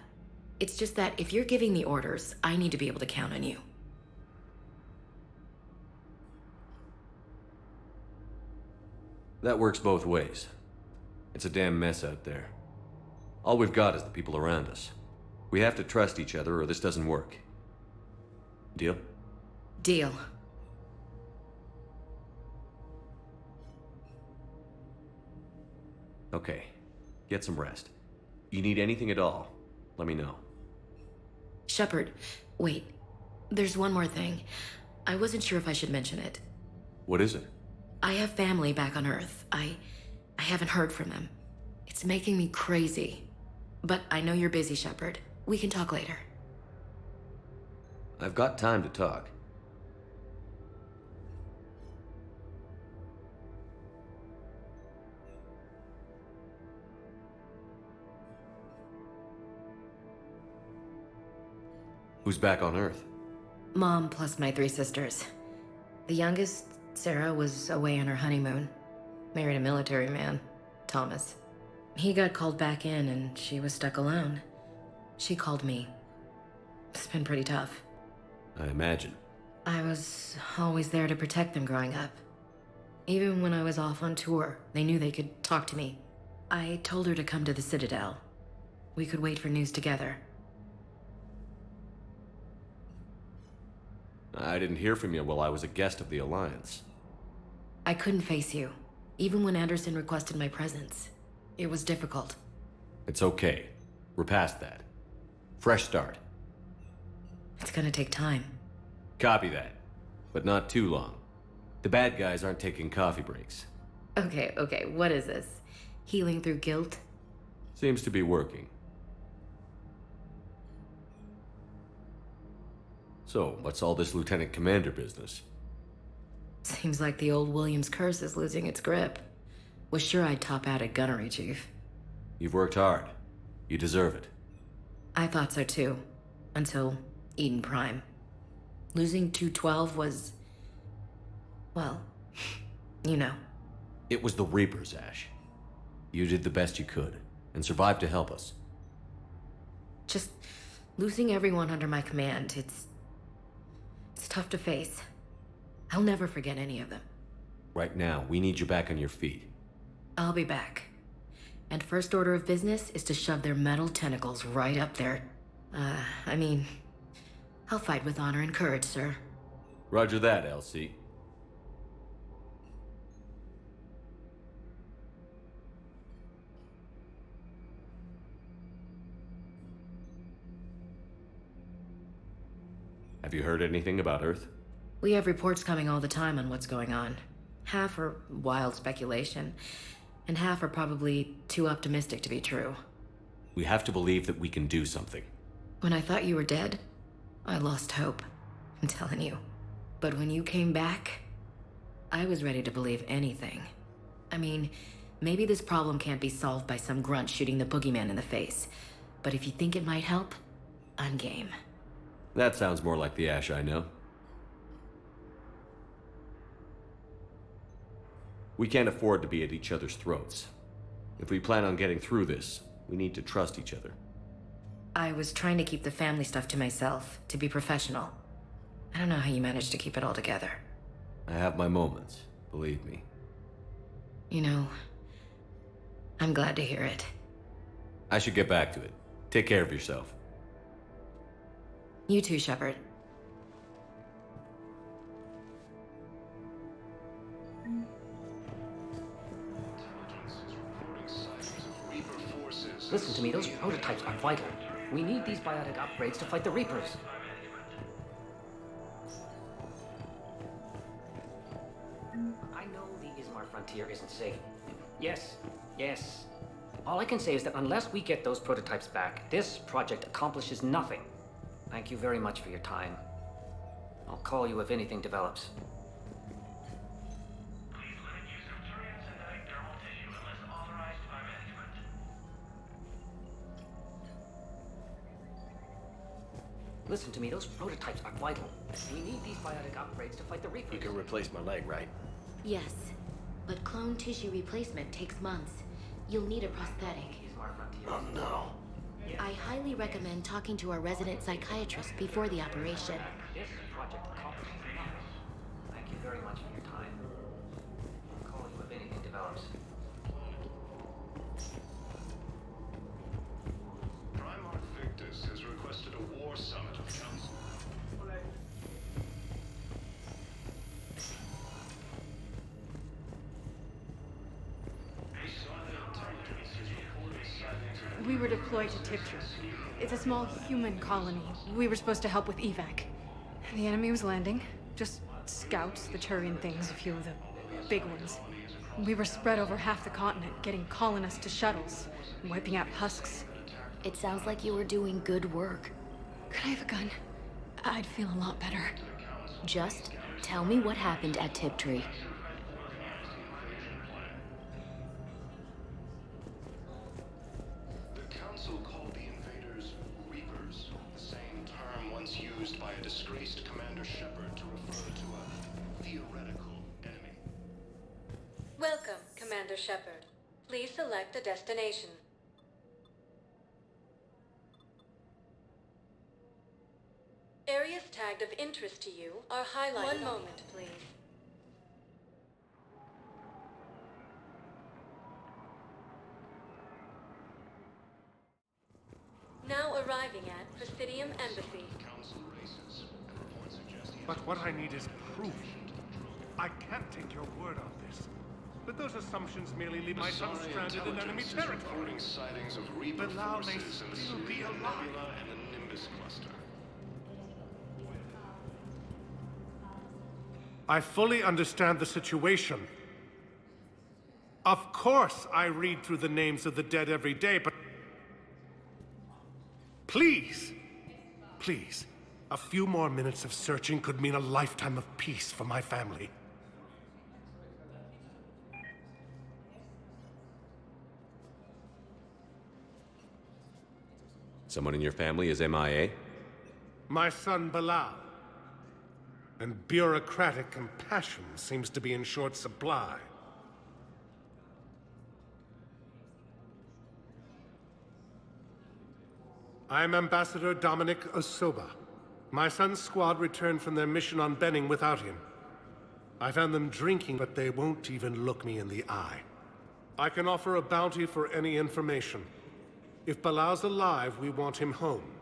It's just that if you're giving the orders, I need to be able to count on you. That works both ways. It's a damn mess out there. All we've got is the people around us. We have to trust each other or this doesn't work. Deal? Deal. Okay. Get some rest. You need anything at all, let me know. Shepard, wait. There's one more thing. I wasn't sure if I should mention it. What is it? I have family back on Earth. I haven't heard from them. It's making me crazy. But I know you're busy, Shepard. We can talk later. I've got time to talk. Who's back on Earth? Mom plus my 3 sisters. The youngest, Sarah, was away on her honeymoon. Married a military man, Thomas. He got called back in and she was stuck alone. She called me. It's been pretty tough. I imagine. I was always there to protect them growing up. Even when I was off on tour, they knew they could talk to me. I told her to come to the Citadel. We could wait for news together. I didn't hear from you while I was a guest of the Alliance. I couldn't face you, even when Anderson requested my presence. It was difficult. It's okay. We're past that. Fresh start. It's gonna take time. Copy that. But not too long. The bad guys aren't taking coffee breaks. Okay, what is this? Healing through guilt? Seems to be working. So, what's all this Lieutenant Commander business? Seems like the old Williams curse is losing its grip. Was sure I'd top out at gunnery, Chief. You've worked hard. You deserve it. I thought so too. Until Eden Prime. Losing 212 was... well, you know. It was the Reapers, Ash. You did the best you could, and survived to help us. Just losing everyone under my command, it's tough to face. I'll never forget any of them. Right now, we need you back on your feet. I'll be back. And first order of business is to shove their metal tentacles right up there. I'll fight with honor and courage, sir. Roger that, LC. Have you heard anything about Earth? We have reports coming all the time on what's going on. Half are wild speculation, and half are probably too optimistic to be true. We have to believe that we can do something. When I thought you were dead, I lost hope. I'm telling you. But when you came back, I was ready to believe anything. I mean, maybe this problem can't be solved by some grunt shooting the boogeyman in the face. But if you think it might help, I'm game. That sounds more like the Ash I know. We can't afford to be at each other's throats. If we plan on getting through this, we need to trust each other. I was trying to keep the family stuff to myself, to be professional. I don't know how you managed to keep it all together. I have my moments, believe me. You know, I'm glad to hear it. I should get back to it. Take care of yourself. You too, Shepard. Listen to me, those prototypes are vital. We need these biotic upgrades to fight the Reapers. I know the Ismar frontier isn't safe. Yes. All I can say is that unless we get those prototypes back, this project accomplishes nothing. Thank you very much for your time. I'll call you if anything develops. Listen to me, those prototypes are vital. We need these biotic upgrades to fight the Reapers. You can replace my leg, right? Yes, but clone tissue replacement takes months. You'll need a prosthetic. Oh no. I highly recommend talking to our resident psychiatrist before the operation. This project accomplishes nothing. Thank you very much for your time. I'll call you if anything develops. Primarch Victus has requested a war summit of council. We were deployed to Tiptree. It's a small human colony. We were supposed to help with evac. The enemy was landing. Just scouts, the Turian things, a few of the big ones. We were spread over half the continent, getting colonists to shuttles, wiping out husks. It sounds like you were doing good work. Could I have a gun? I'd feel a lot better. Just tell me what happened at Tiptree. The council called the invaders Reapers, the same term once used by a disgraced Commander Shepard to refer to a theoretical enemy. Welcome, Commander Shepard. Please select a destination. Areas tagged of interest to you are highlighted. One moment, please. Now arriving at Presidium Embassy. But what I need is proof. I can't take your word on this. But those assumptions merely leave my son stranded in enemy territory. Reporting sightings of Reaper Bilal may forces in the still be Sylvia alive. Nebula and the Nimbus cluster. I fully understand the situation. Of course I read through the names of the dead every day, but... Please! Please. A few more minutes of searching could mean a lifetime of peace for my family. Someone in your family is MIA? My son Bilal. And bureaucratic compassion seems to be in short supply. I am Ambassador Dominic Osoba. My son's squad returned from their mission on Benning without him. I found them drinking, but they won't even look me in the eye. I can offer a bounty for any information. If Bilal's alive, we want him home.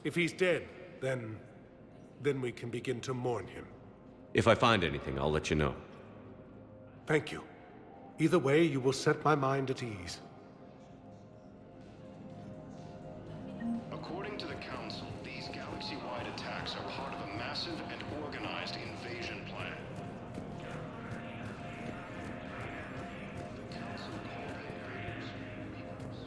If he's dead, then we can begin to mourn him. If I find anything, I'll let you know. Thank you. Either way, you will set my mind at ease. According to the Council, these galaxy-wide attacks are part of a massive and organized invasion plan. The Council called the invaders Reapers.